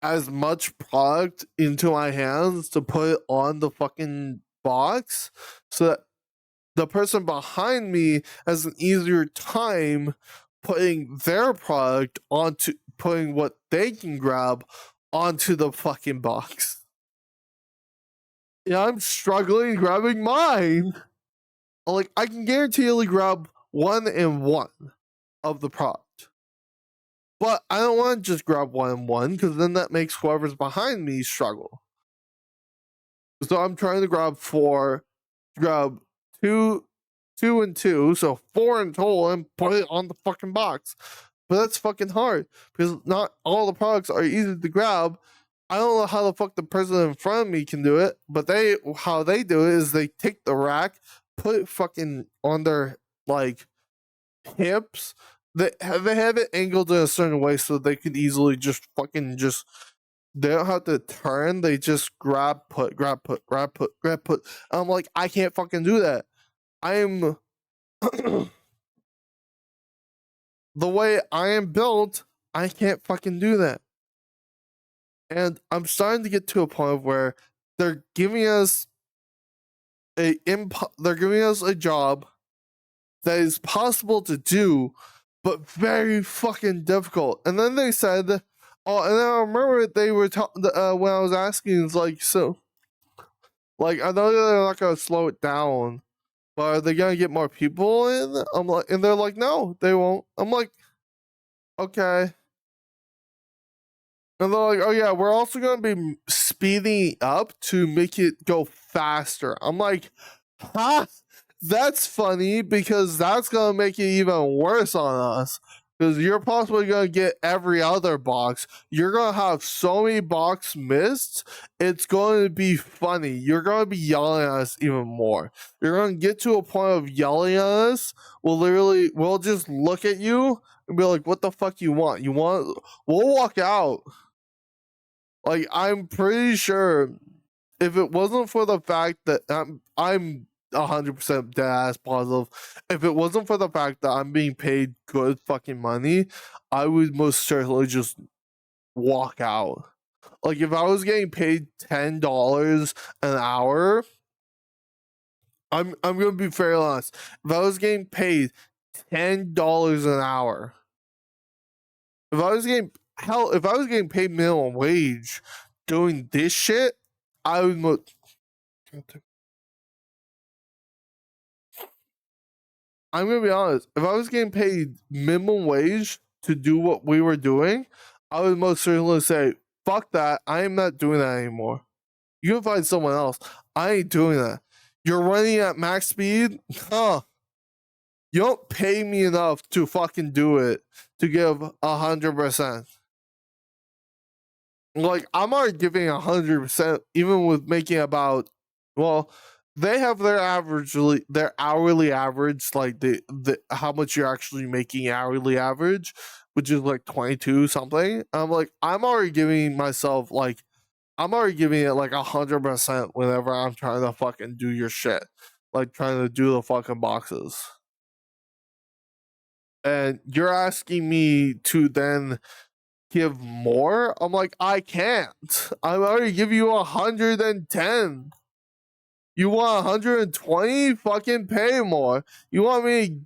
as much product into my hands to put it on the fucking box so that the person behind me has an easier time putting their product onto, putting what they can grab onto the fucking box. Yeah, I'm struggling grabbing mine. Like, I can guarantee you'll grab 1 and 1 of the product. But I don't want to just grab 1 and 1, because then that makes whoever's behind me struggle. So I'm trying to grab 2 and 2, so 4 in total, and put it on the fucking box. But that's fucking hard, because not all the products are easy to grab. I don't know how the fuck the person in front of me can do it, but how they do it is they take the rack, put it fucking on their like hips. They have it angled in a certain way so they could easily just they don't have to turn, they just grab, put. I'm like, I can't fucking do that. I'm the way I am built, I can't fucking do that. And I'm starting to get to a point where they're giving us a job that is possible to do, but very fucking difficult. And then they said, Oh, and then I remember they were when I was asking, it's like, so, like, I know they're not gonna slow it down, but are they gonna get more people in? I'm like, and they're like, no, they won't. I'm like, okay. And they're like, oh yeah, we're also gonna be speeding up to make it go faster. I'm like, huh? That's funny because that's gonna make it even worse on us. Because you're possibly gonna get every other box. You're gonna have so many box missed. It's going to be funny. You're gonna be yelling at us even more. You're gonna get to a point of yelling at us. We'll just look at you and be like, "What the fuck you want? You want?" We'll walk out. Like, I'm pretty sure if it wasn't for the fact that I'm 100% dead ass positive, if it wasn't for the fact that I'm being paid good fucking money, I would most certainly just walk out. Like, if I was getting paid $10 an hour, I'm gonna be fairly honest. If I was getting paid $10 an hour, if I was getting paid minimum wage doing this shit, I would. I'm gonna be honest. If I was getting paid minimum wage to do what we were doing, I would most certainly say, "Fuck that! I am not doing that anymore. You can find someone else. I ain't doing that. You're running at max speed, huh? You don't pay me enough to fucking do it to give 100%. Like, I'm already giving 100%, even with making about, well, they have their hourly average, like the how much you're actually making hourly average, which is like 22 something. I'm like, I'm already giving myself like, I'm already giving it like 100% whenever I'm trying to fucking do your shit, like trying to do the fucking boxes. And you're asking me to then give more? I'm like, I can't. I'm already give you 110. You want 120? Fucking pay more. You want me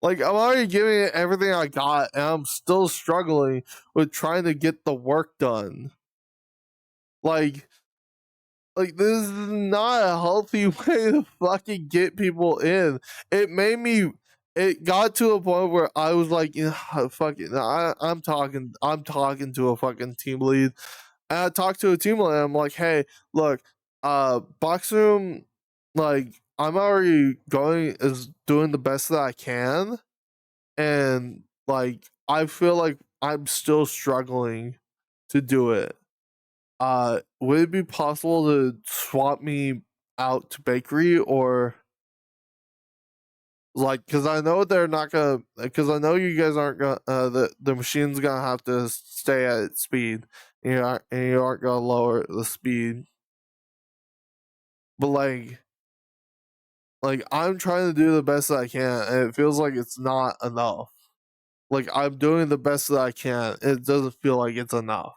like, I'm already giving it everything I got, and I'm still struggling with trying to get the work done. Like this is not a healthy way to fucking get people in. It got to a point where I was like, fuck it. I'm talking to a fucking team lead. And I talked to a team lead and I'm like, hey, look, box room, like, I'm already doing the best that I can. And like, I feel like I'm still struggling to do it. Would it be possible to swap me out to bakery, or like, because I know they're not gonna, because I know you guys aren't gonna, the machine's gonna have to stay at its speed, and you aren't gonna lower the speed. But like I'm trying to do the best that I can, and it feels like it's not enough. Like, I'm doing the best that I can. It doesn't feel like it's enough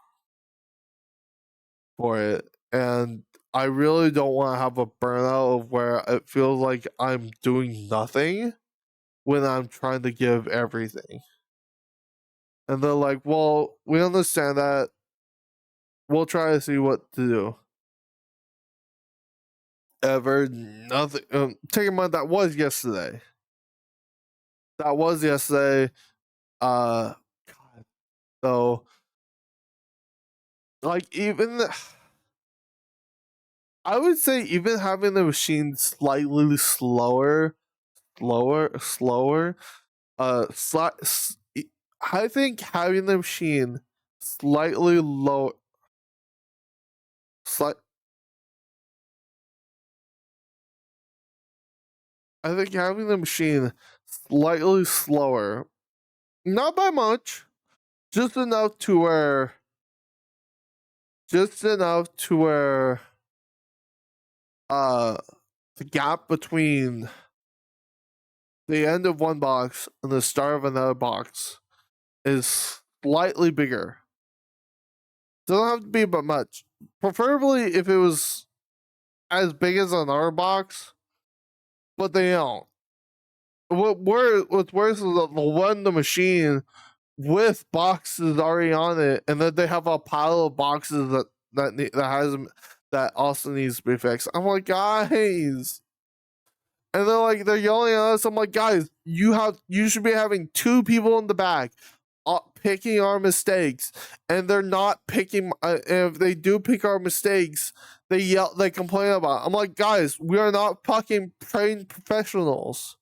for it. And I really don't want to have a burnout of where it feels like I'm doing nothing when I'm trying to give everything. And they're like, well, we understand that. We'll try to see what to do. Ever nothing. Take in mind that was yesterday. That was yesterday. God. So, like, even I would say even having the machine slightly slower. I think having the machine slightly low, slight. I think having the machine slightly slower, not by much, just enough to where, the gap between the end of one box and the start of another box is slightly bigger. Doesn't have to be but much. Preferably if it was as big as another box, but they don't. What's worse is the machine with boxes already on it, and then they have a pile of boxes that also needs to be fixed. I'm like, guys, and they're like, they're yelling at us. I'm like, guys, you should be having 2 people in the back picking our mistakes, and they're not picking. If they do pick our mistakes, they complain about it. I'm like, guys, we are not fucking trained professionals.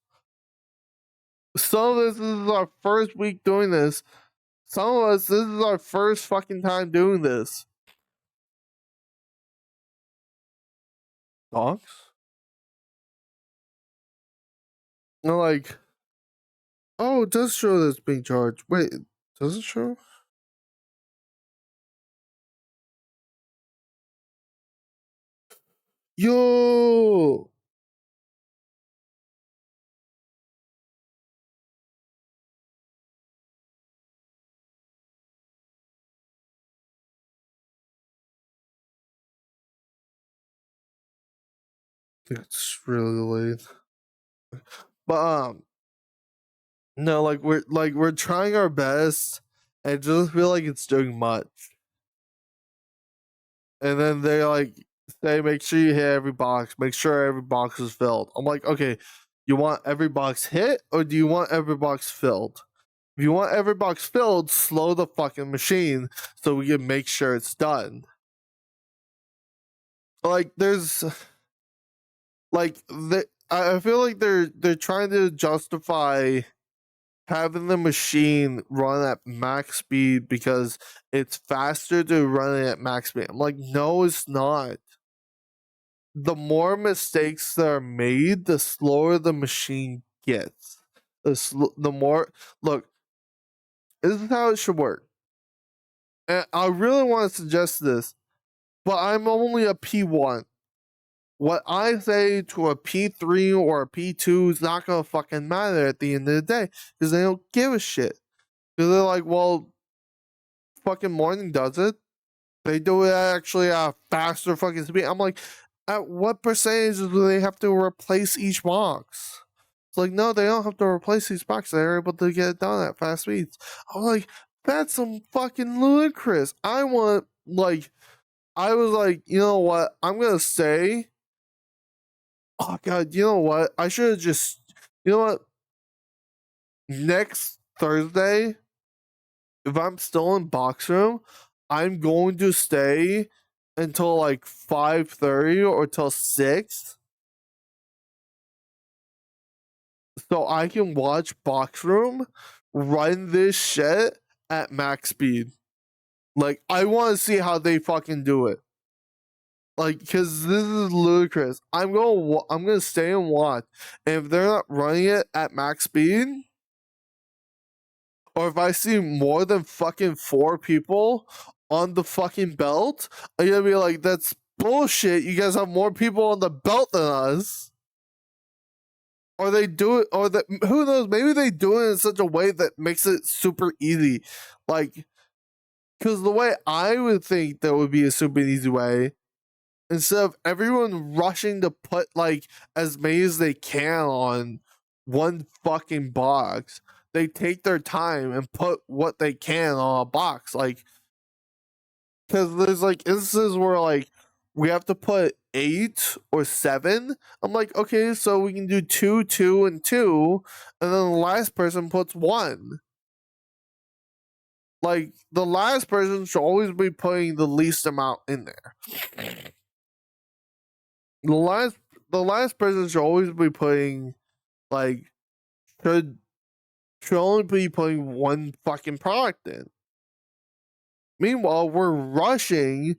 Some of this is our first week doing this. Some of us, this is our first fucking time doing this. Dogs? They're like, oh, it does show that it's being charged. Wait, does it show? Yo! It's really late. But no, like we're trying our best, and I just feel like it's doing much. And then they like say, make sure you hit every box, make sure every box is filled. I'm like, okay, you want every box hit, or do you want every box filled? If you want every box filled, slow the fucking machine so we can make sure it's done. Like there's like I feel like they're trying to justify having the machine run at max speed because it's faster to run it at max speed. I'm like, no, it's not. The more mistakes that are made, the slower the machine gets. The more, look, this is how it should work. And I really want to suggest this, but I'm only a P1. What I say to a P3 or a P2 is not gonna fucking matter at the end of the day because they don't give a shit. Because they're like, well, fucking morning does it. They do it actually at a faster fucking speed. I'm like, at what percentage do they have to replace each box? It's like, no, they don't have to replace each box. They're able to get it done at fast speeds. I'm like, that's some fucking ludicrous. I was like, you know what? I'm gonna say, oh god, you know what? I should have just, you know what? Next Thursday, if I'm still in box room, I'm going to stay until like 5:30 or till 6, so I can watch box room run this shit at max speed. Like, I want to see how they fucking do it. Like, because this is ludicrous. I'm gonna stay and watch, and if they're not running it at max speed, or if I see more than fucking 4 people on the fucking belt, I'm gonna be like, that's bullshit. You guys have more people on the belt than us. Or they do it, or that, who knows? Maybe they do it in such a way that makes it super easy. Like, because the way I would think that would be a super easy way, instead of everyone rushing to put like as many as they can on one fucking box, they take their time and put what they can on a box. Like, because there's like instances where like we have to put 8 or 7. I'm like, okay, so we can do 2, 2, and 2, and then the last person puts 1. Like, the last person should always be putting the least amount in there. The last person should always be putting like should only be putting 1 fucking product in. Meanwhile, we're rushing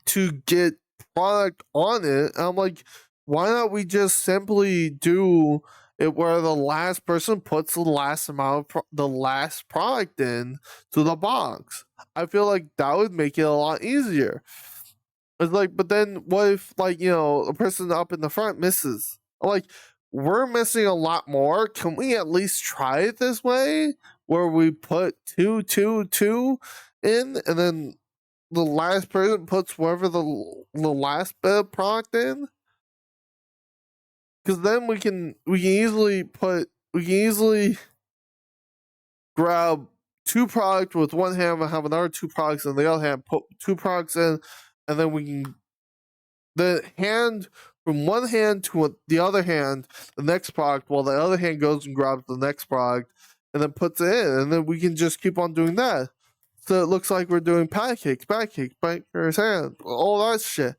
to get product on it. And I'm like, why not we just simply do it where the last person puts the last amount of the last product in to the box? I feel like that would make it a lot easier. It's like, but then what if, like, you know, a person up in the front misses? I'm like, we're missing a lot more. Can we at least try it this way, where we put 2, 2, 2 in, and then the last person puts whatever the last bit of product in? Because then we can easily grab two products with one hand and have another two products in the other hand, put two products in, and then we can the hand from one hand to the other hand, the next product, while the other hand goes and grabs the next product and then puts it in, and then we can just keep on doing that. So it looks like we're doing pancakes, banker's hand, all that shit.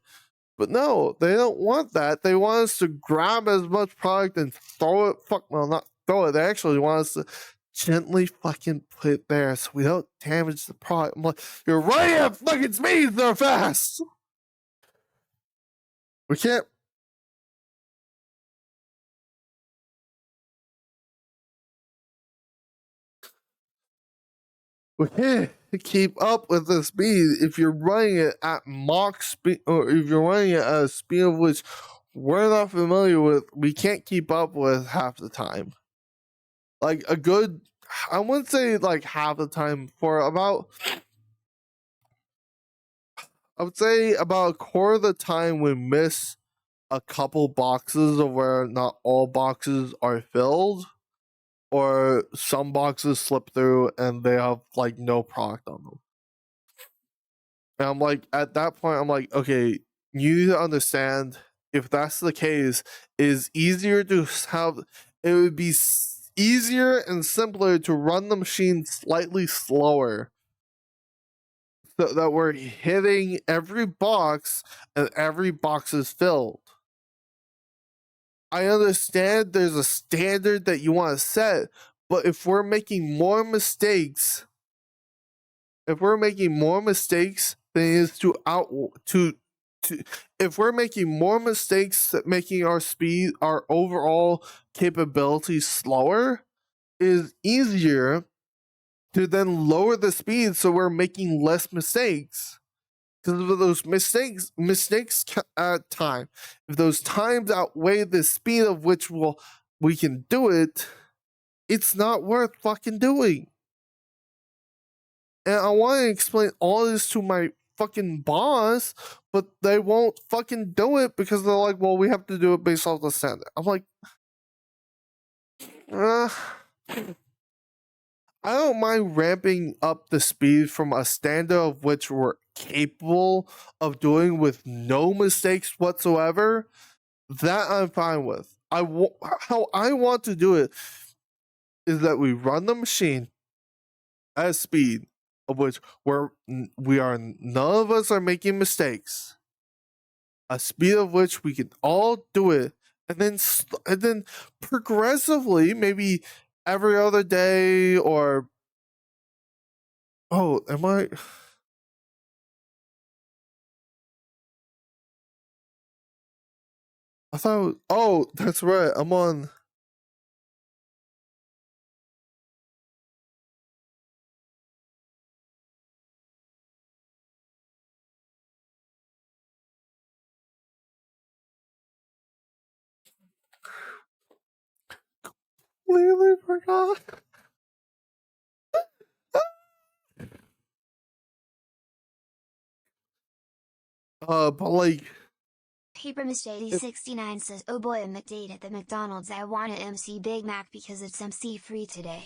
But no, they don't want that. They want us to grab as much product and throw it. Not throw it. They actually want us to gently fucking put it there so we don't damage the product. I'm like, you're right at fucking speed, they're fast. We can't. We can't keep up with the speed if you're running it at Mach speed, or if you're running it at a speed of which we're not familiar with. We can't keep up with half the time. Like a good, I wouldn't say like half the time, for about, I would say about a quarter of the time we miss a couple boxes of where not all boxes are filled, or some boxes slip through and they have like no product on them. And I'm like, at that point, I'm like, okay, you need to understand, if that's the case, it is easier to have, it would be easier and simpler to run the machine slightly slower so that we're hitting every box and every box is filled. I understand there's a standard that you want to set, but if we're making more mistakes, than it is if we're making more mistakes that making our speed, our overall capability slower, it is easier to then lower the speed so we're making less mistakes. Because of those mistakes at time. If those times outweigh the speed of which we can do it, it's not worth fucking doing. And I want to explain all this to my fucking boss, but they won't fucking do it because they're like, well, we have to do it based off the standard. I'm like, I don't mind ramping up the speed from a standard of which we're capable of doing with no mistakes whatsoever. That I'm fine with. How I want to do it is that we run the machine at a speed of which none of us are making mistakes. A speed of which we can all do it, and then progressively, maybe every other day, or am I? I thought. That's right. I'm on. Completely forgot. But like. Paper Mistady 69 says, oh boy, a McDate at the McDonald's. I want an MC Big Mac because it's MC free today.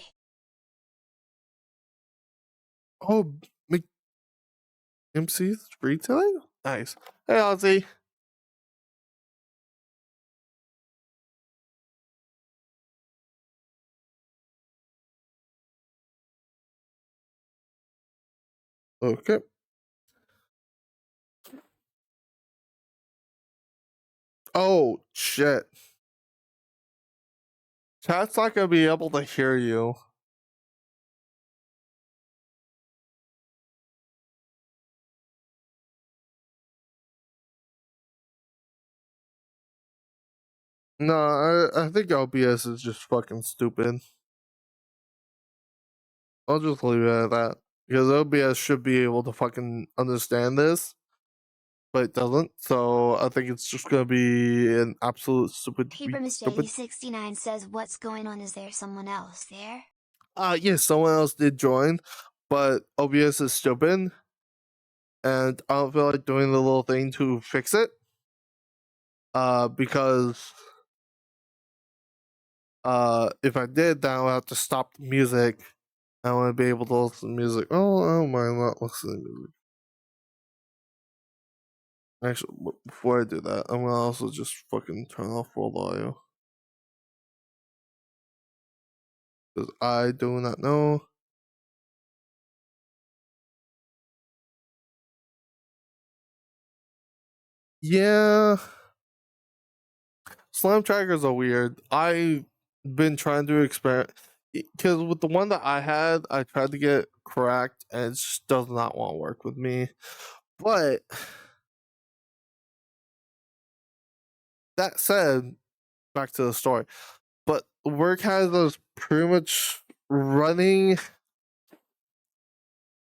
Oh, MC's free today? Nice. Hey, Ozzy. Okay. Oh, shit. Chat's not gonna be able to hear you. No, I think OBS is just fucking stupid. I'll just leave it at that. Because OBS should be able to fucking understand this, but it doesn't. So I think it's just gonna be an absolute stupid. Paper Mistady 69 says, what's going on? Is there someone else there? Yes, someone else did join, but OBS is stupid, and I don't feel like doing the little thing to fix it. Because if I did, then I would have to stop the music I want to be able to listen to music. Oh, I don't mind not listening to music. Actually, before I do that, I'm gonna also just fucking turn off world audio. Because I do not know. Yeah. Slam trackers are weird. I've been trying to experiment. Because with the one that I had, I tried to get it correct, and it just does not want to work with me. But that said, back to the story. But work has us pretty much running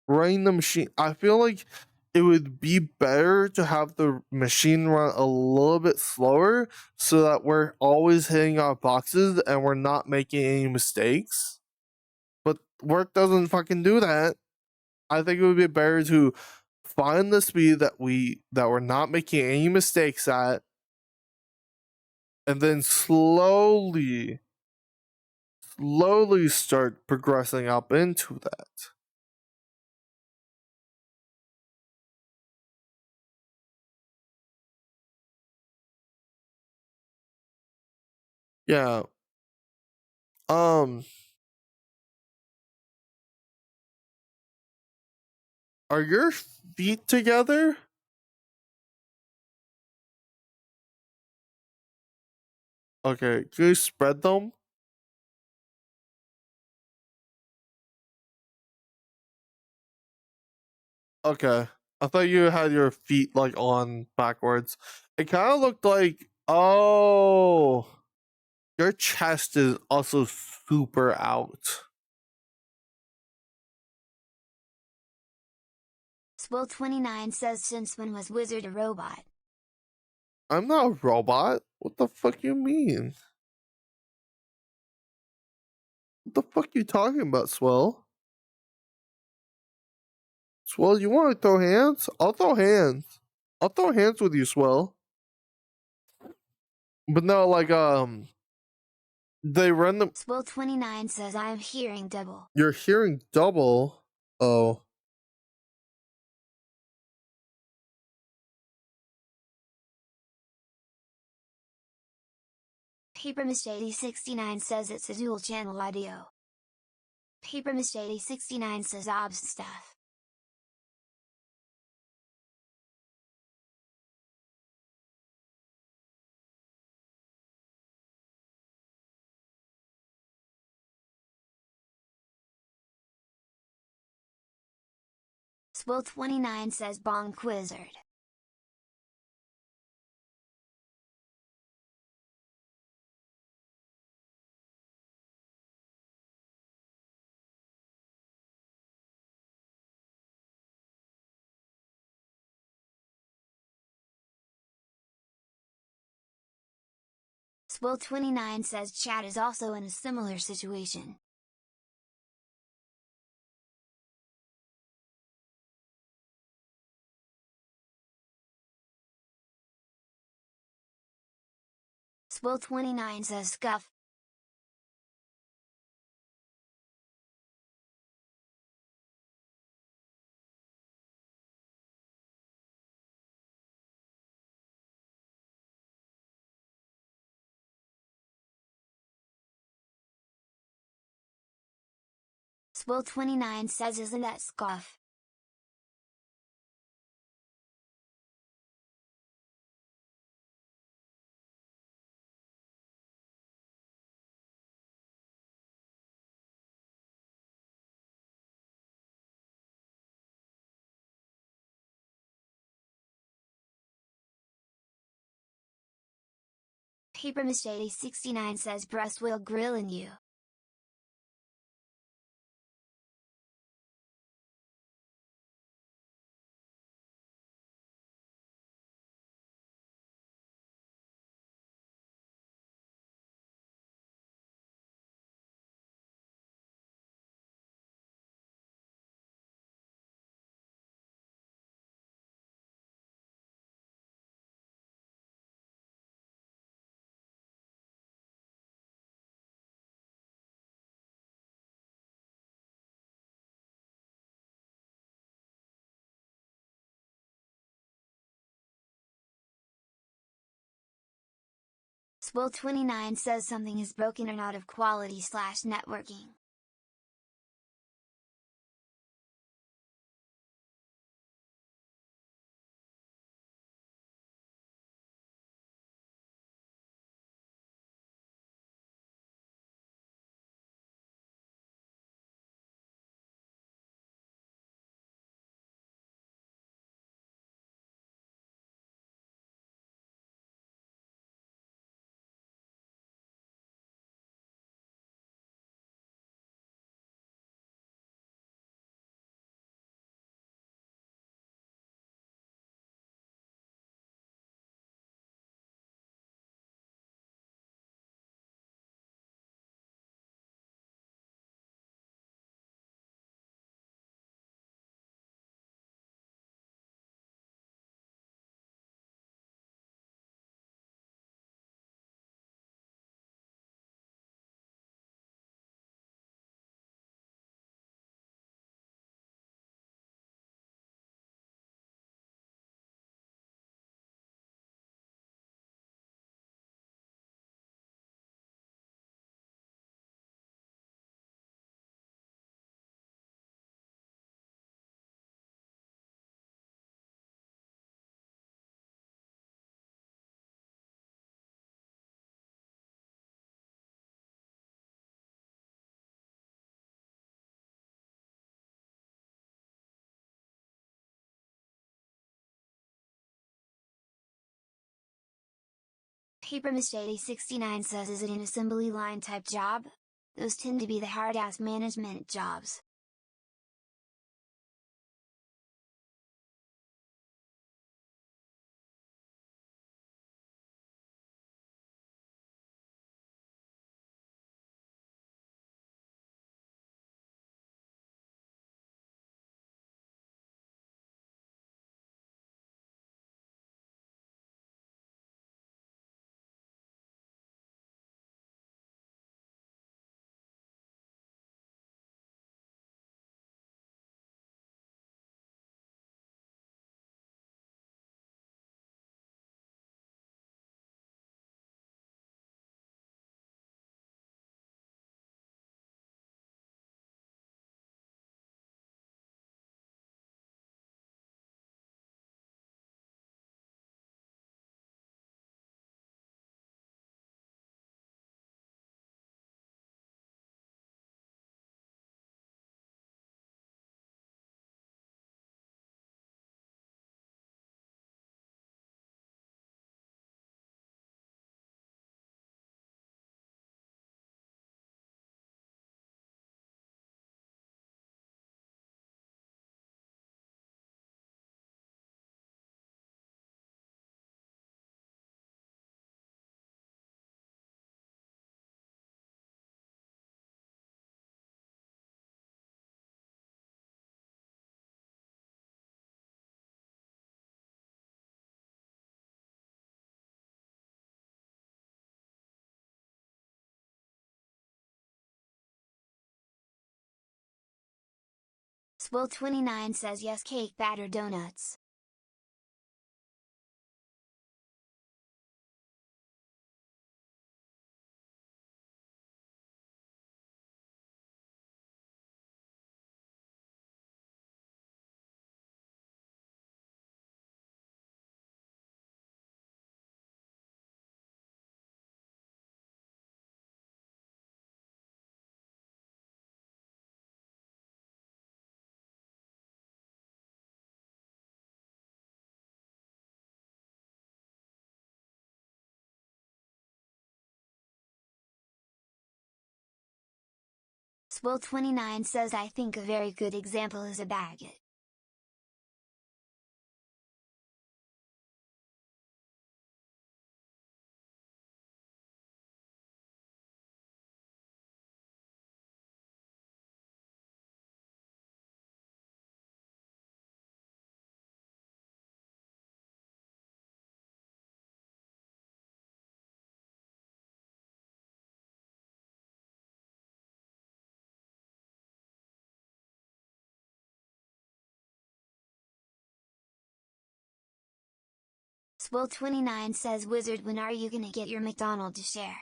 the machine. I feel like it would be better to have the machine run a little bit slower so that we're always hitting our boxes and we're not making any mistakes. But work doesn't fucking do that. I think it would be better to find the speed that we're not making any mistakes at, and then slowly start progressing up into that. Yeah. Are your feet together? Okay, can you spread them? Okay. I thought you had your feet like on backwards. It kind of looked like, oh, your chest is also super out. Swill29 says, since when was Wizard a robot? I'm not a robot. What the fuck you mean? What the fuck you talking about, Swell? Swell, you want to throw hands? I'll throw hands. I'll throw hands with you, Swell. But no, like, they run the. Swill29 says, I'm hearing double. You're hearing double. Oh. PaperMist8069 says it's a dual channel audio. PaperMist8069 says obs stuff. Swill29 says bonk wizard. Swill29 says Chad is also in a similar situation. Swill29 says scuff. Swill29 says, isn't that scuff? PaperMist8069 says breast will grill in you. Swill29 says something is broken or not of quality / networking. Papermachete69 says, is it an assembly line type job? Those tend to be the hard ass management jobs. Swill29 says yes, cake batter donuts. Swill29 says, I think a very good example is a baguette. Swole29 says, Wizard, when are you gonna get your McDonald's share?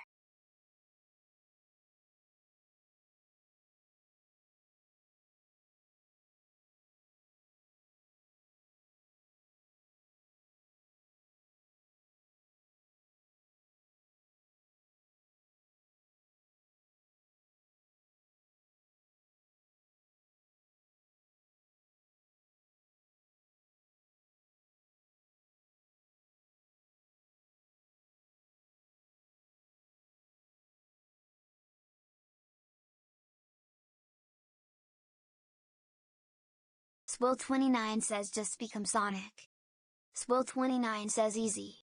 Swole29 says, just become Sonic. Swole29 says, easy.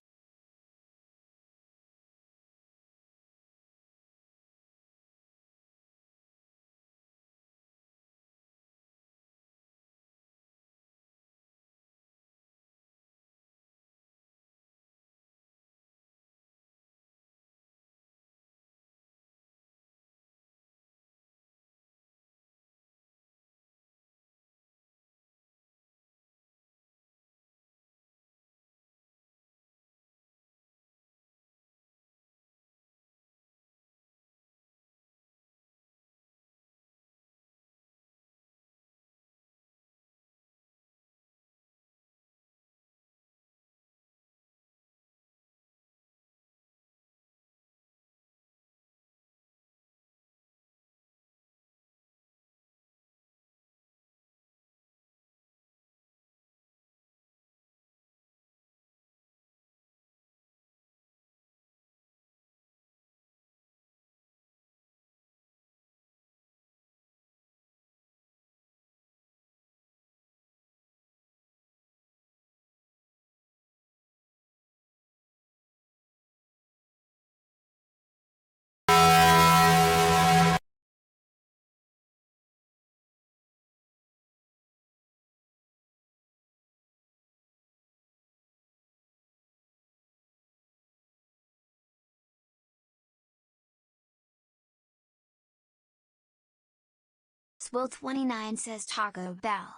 Swole29 says, Taco Bell.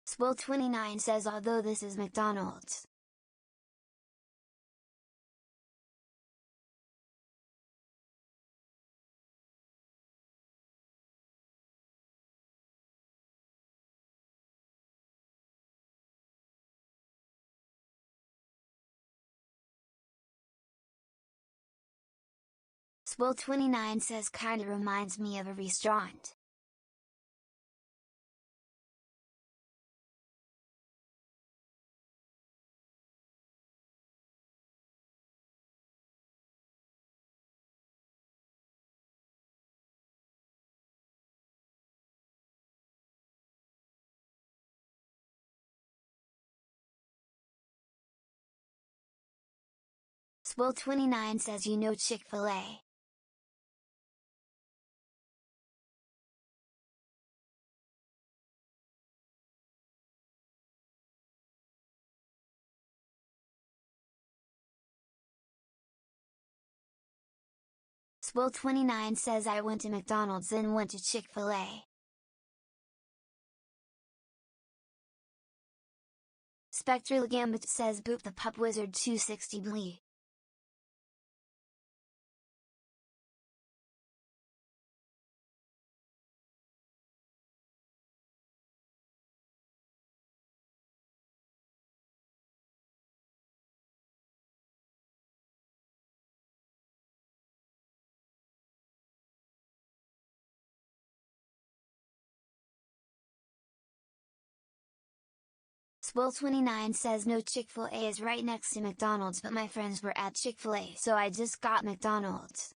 Swole29 says, although this is McDonald's. Swole29 says, kinda reminds me of a restaurant. Swole29 says, you know Chick-fil-A. Swole29 says, I went to McDonald's then went to Chick-fil-A. Spectral Gambit says, boop the pup wizard 260 blee. Swole29 says, no, Chick-fil-A is right next to McDonald's, but my friends were at Chick-fil-A, so I just got McDonald's.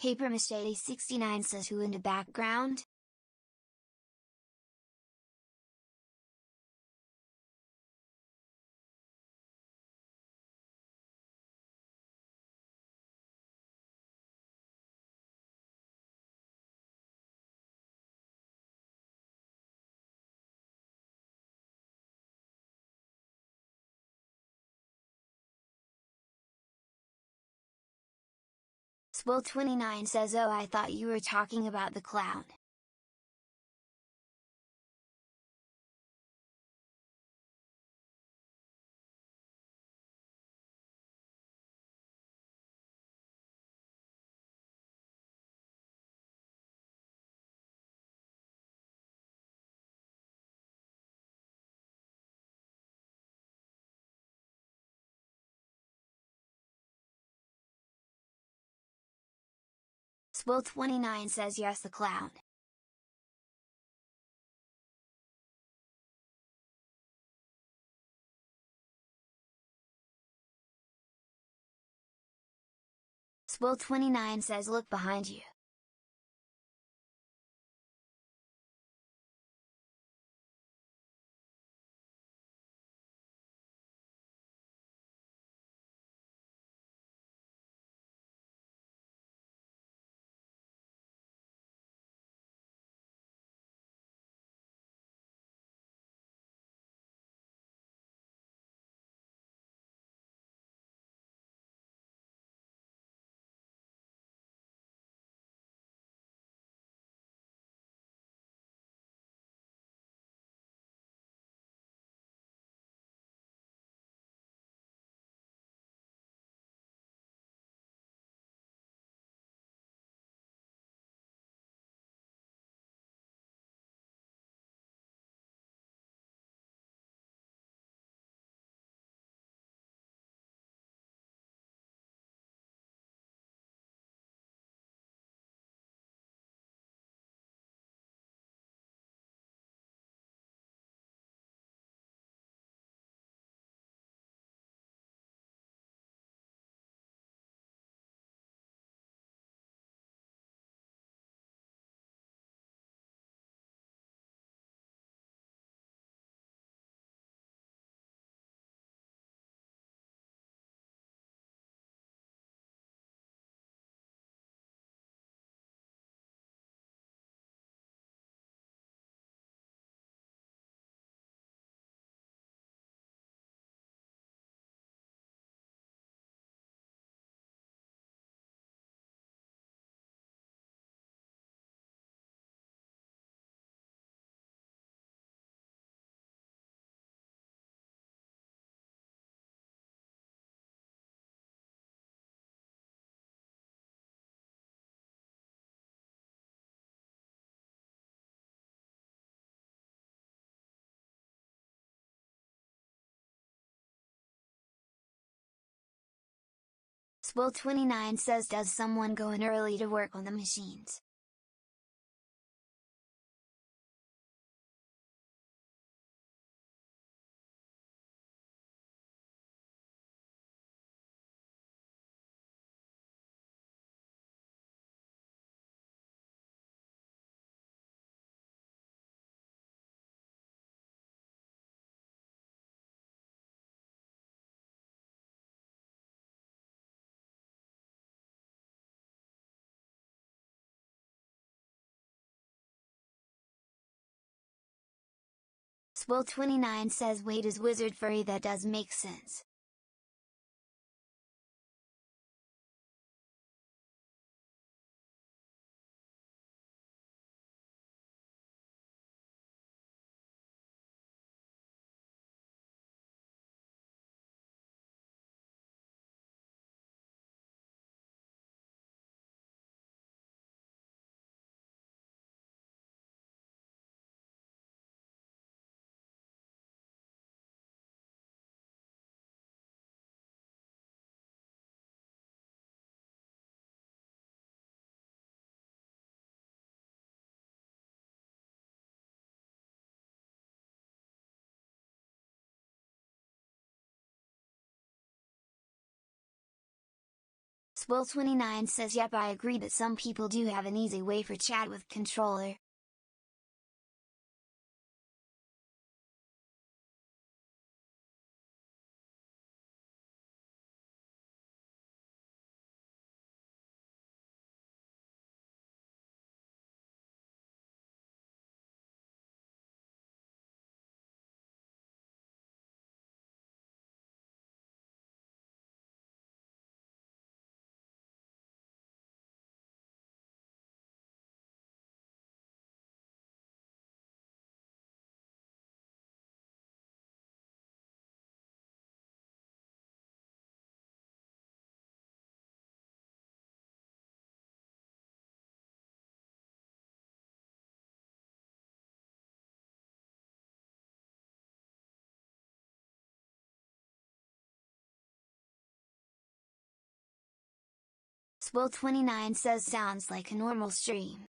Paper Machete 69 says who in the background? Swill29 says oh I thought you were talking about the clown. Swill29 says yes the clown. Swill29 says look behind you. Swill29 says does someone go in early to work on the machines? Swill29 says wait is wizard furry that does make sense. Swill29 says yep, I agree that some people do have an easy way for chat with controller. Swill29 says sounds like a normal stream.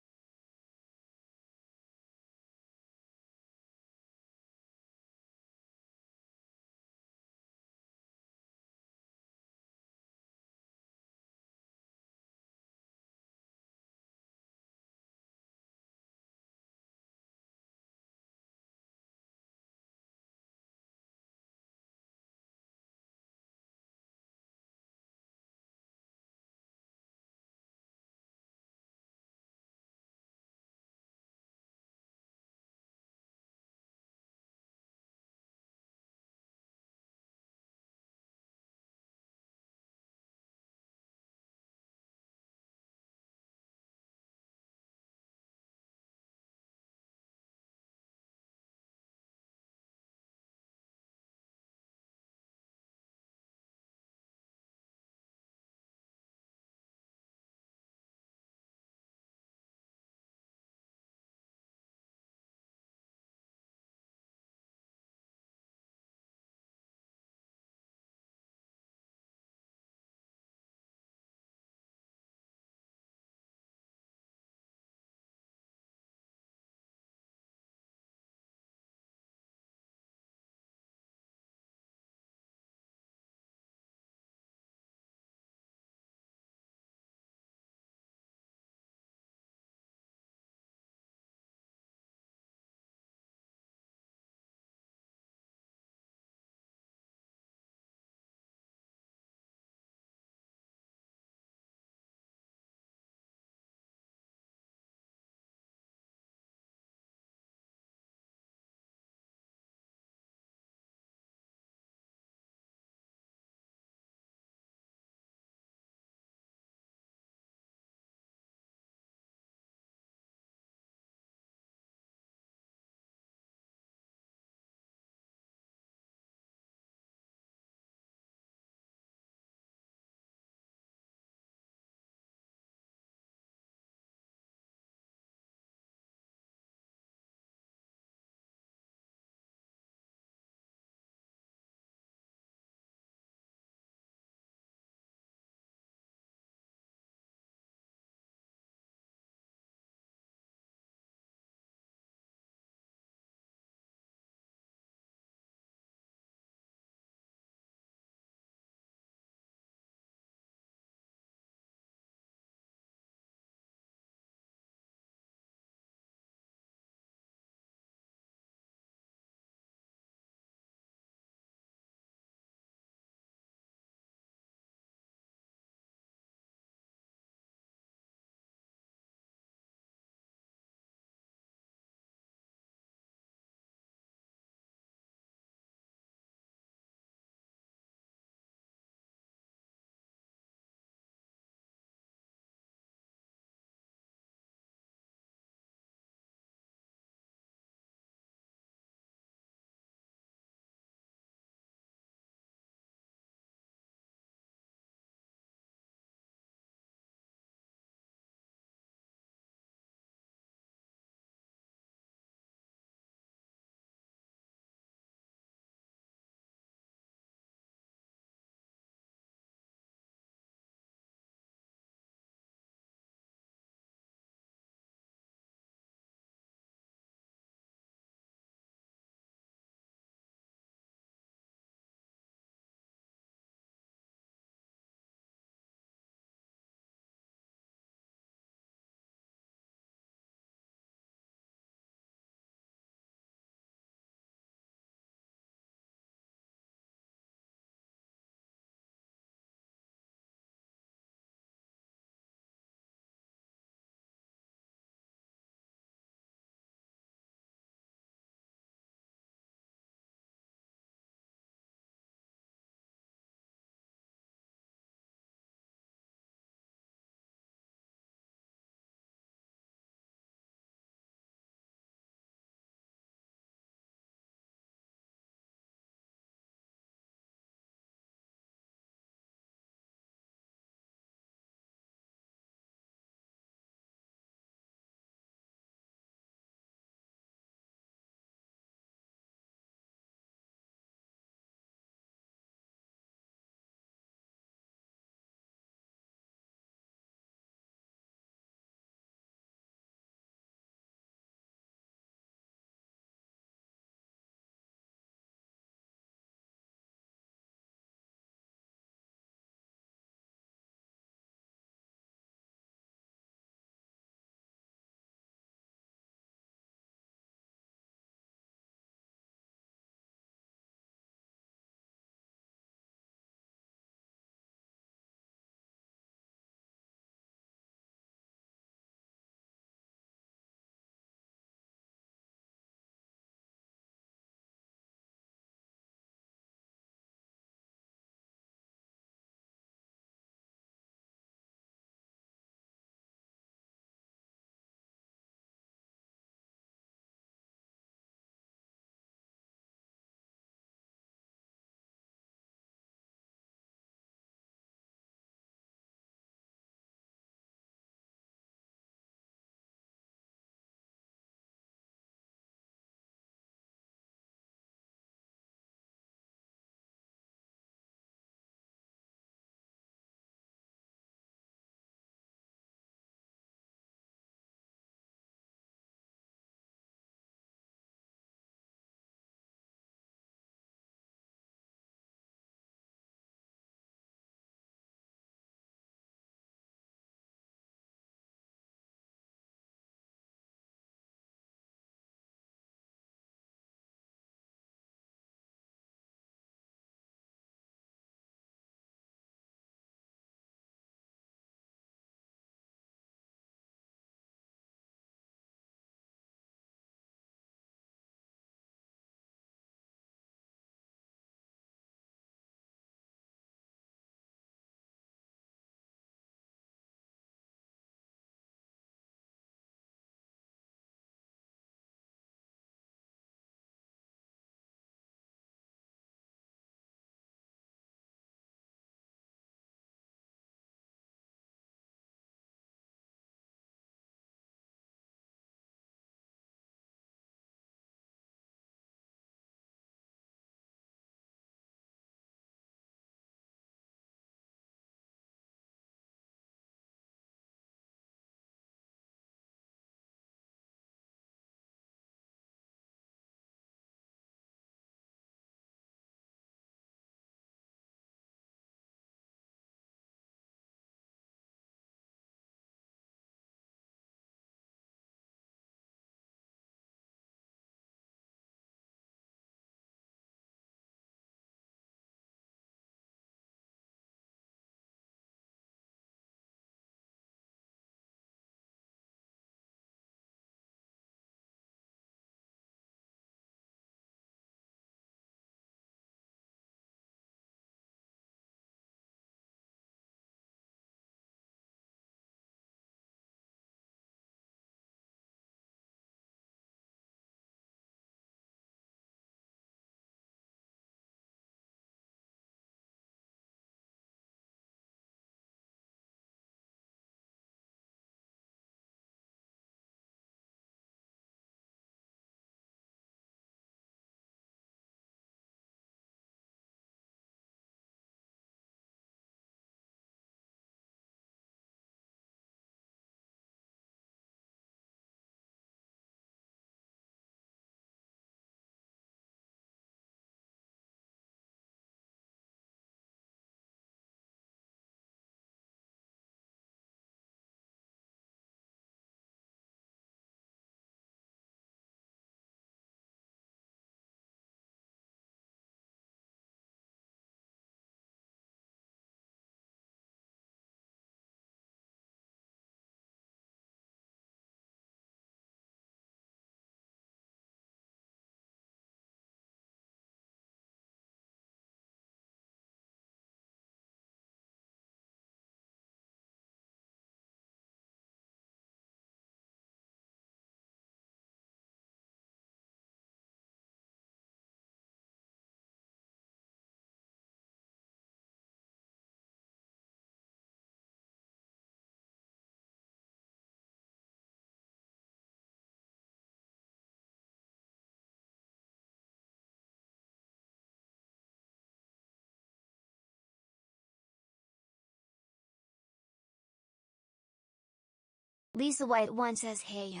Lisa White 1 says hey ya.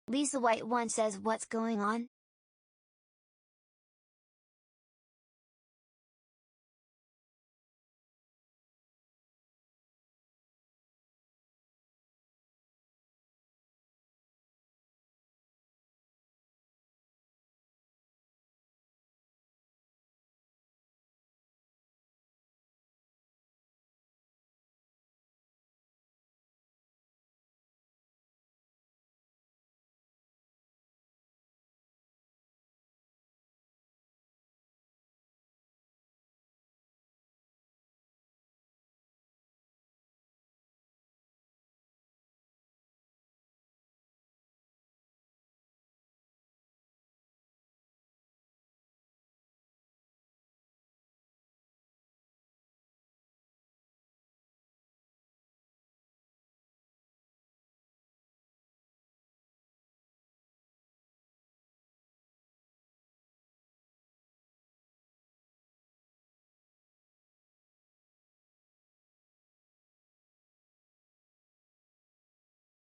Lisa White 1 says what's going on?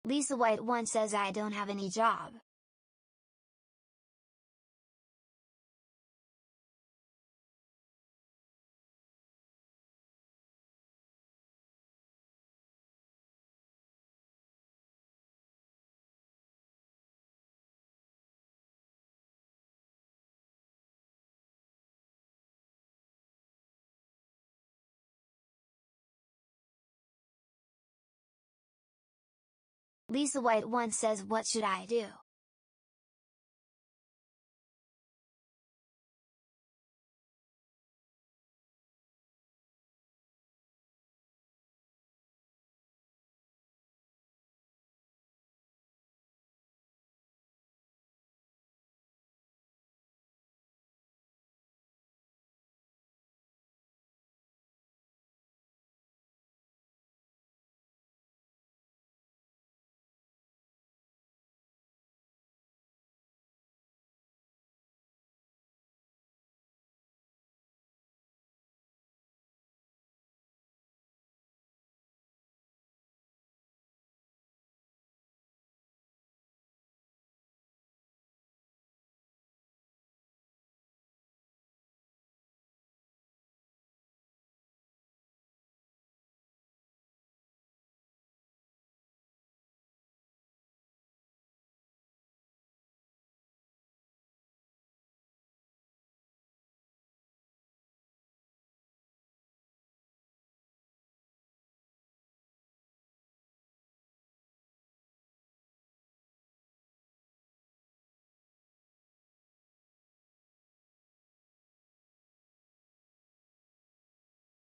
Lisa White 1 says I don't have any job. Lisa White 1 says what should I do?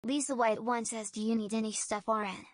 Lisa White 1 says do you need any stuff RN?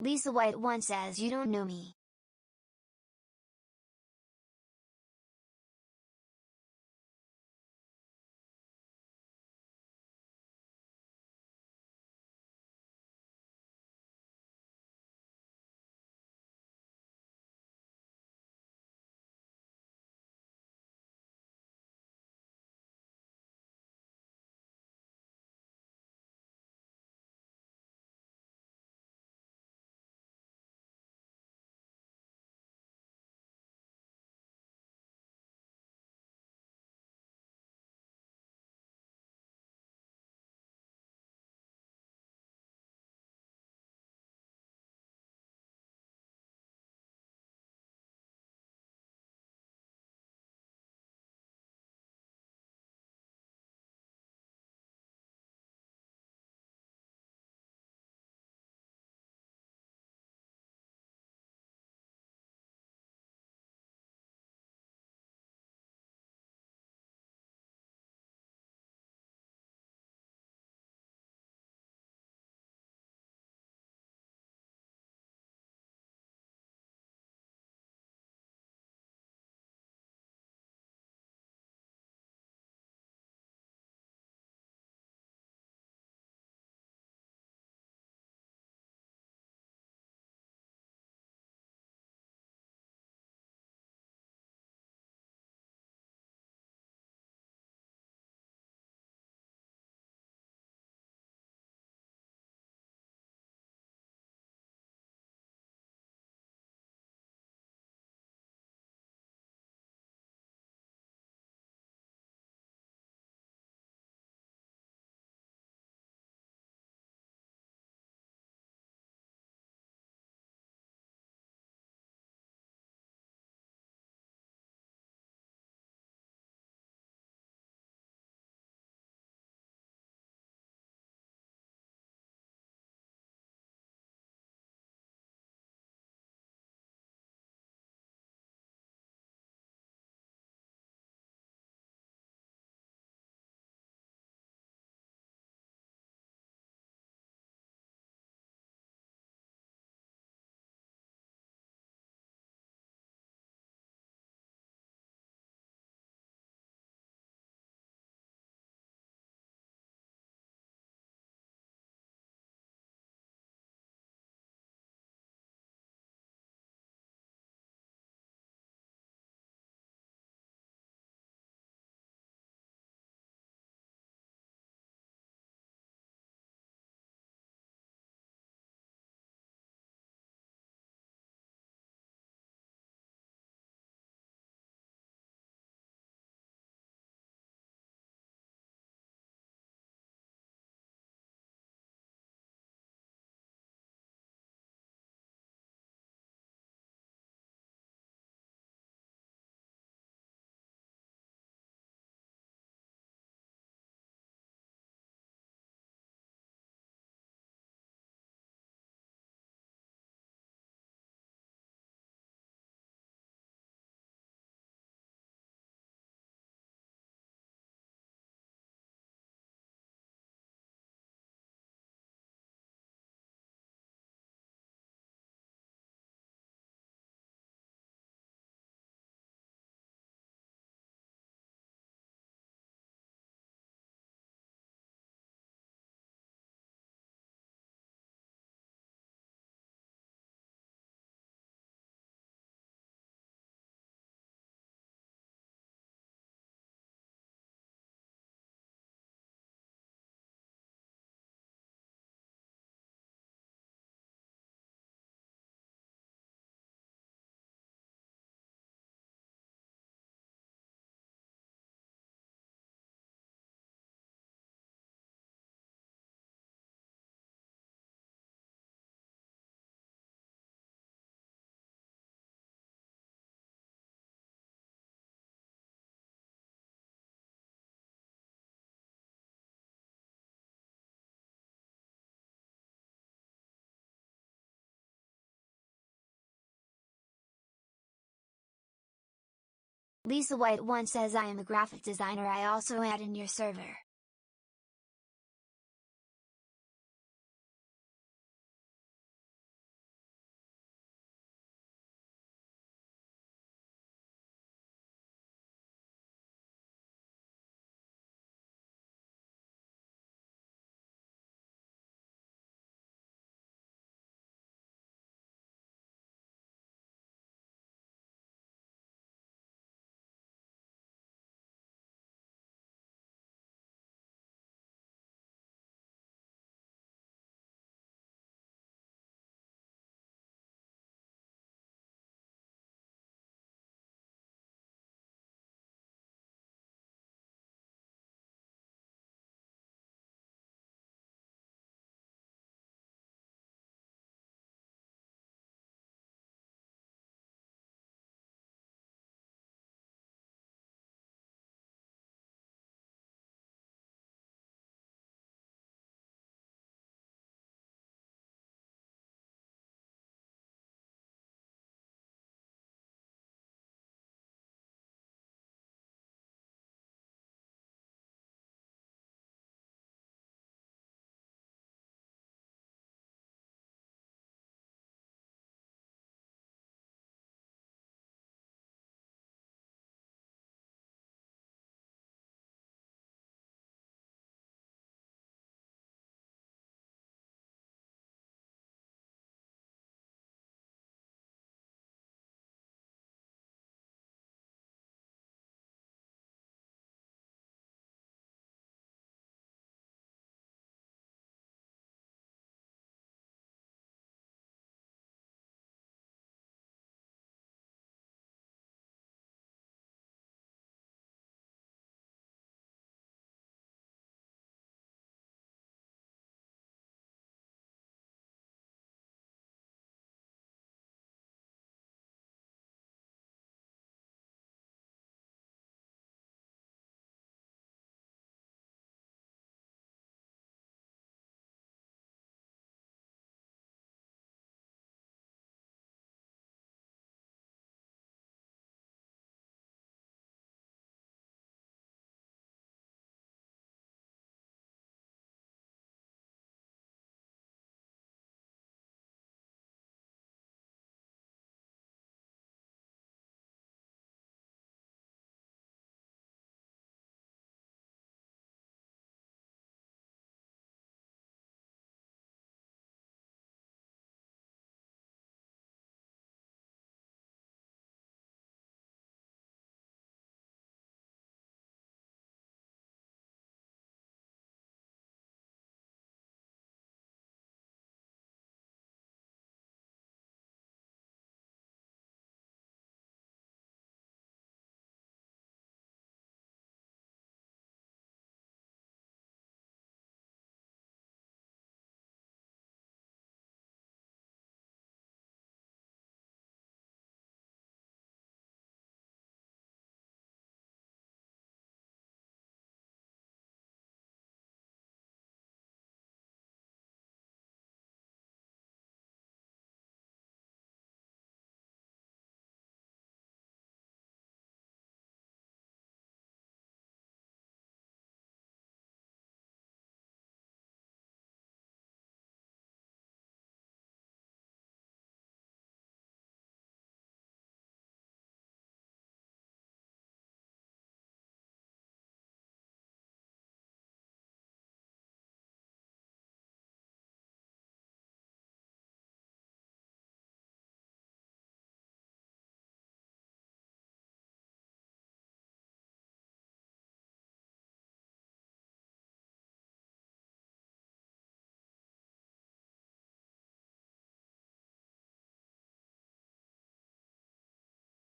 Lisa White 1 says you don't know me. Lisa White 1 says I am a graphic designer. I also add in your server.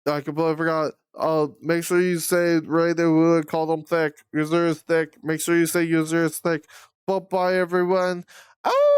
I completely forgot. Make sure you say Ray the Woo and call them thick. User is thick. Make sure you say user is thick. Bye bye, everyone. Oh!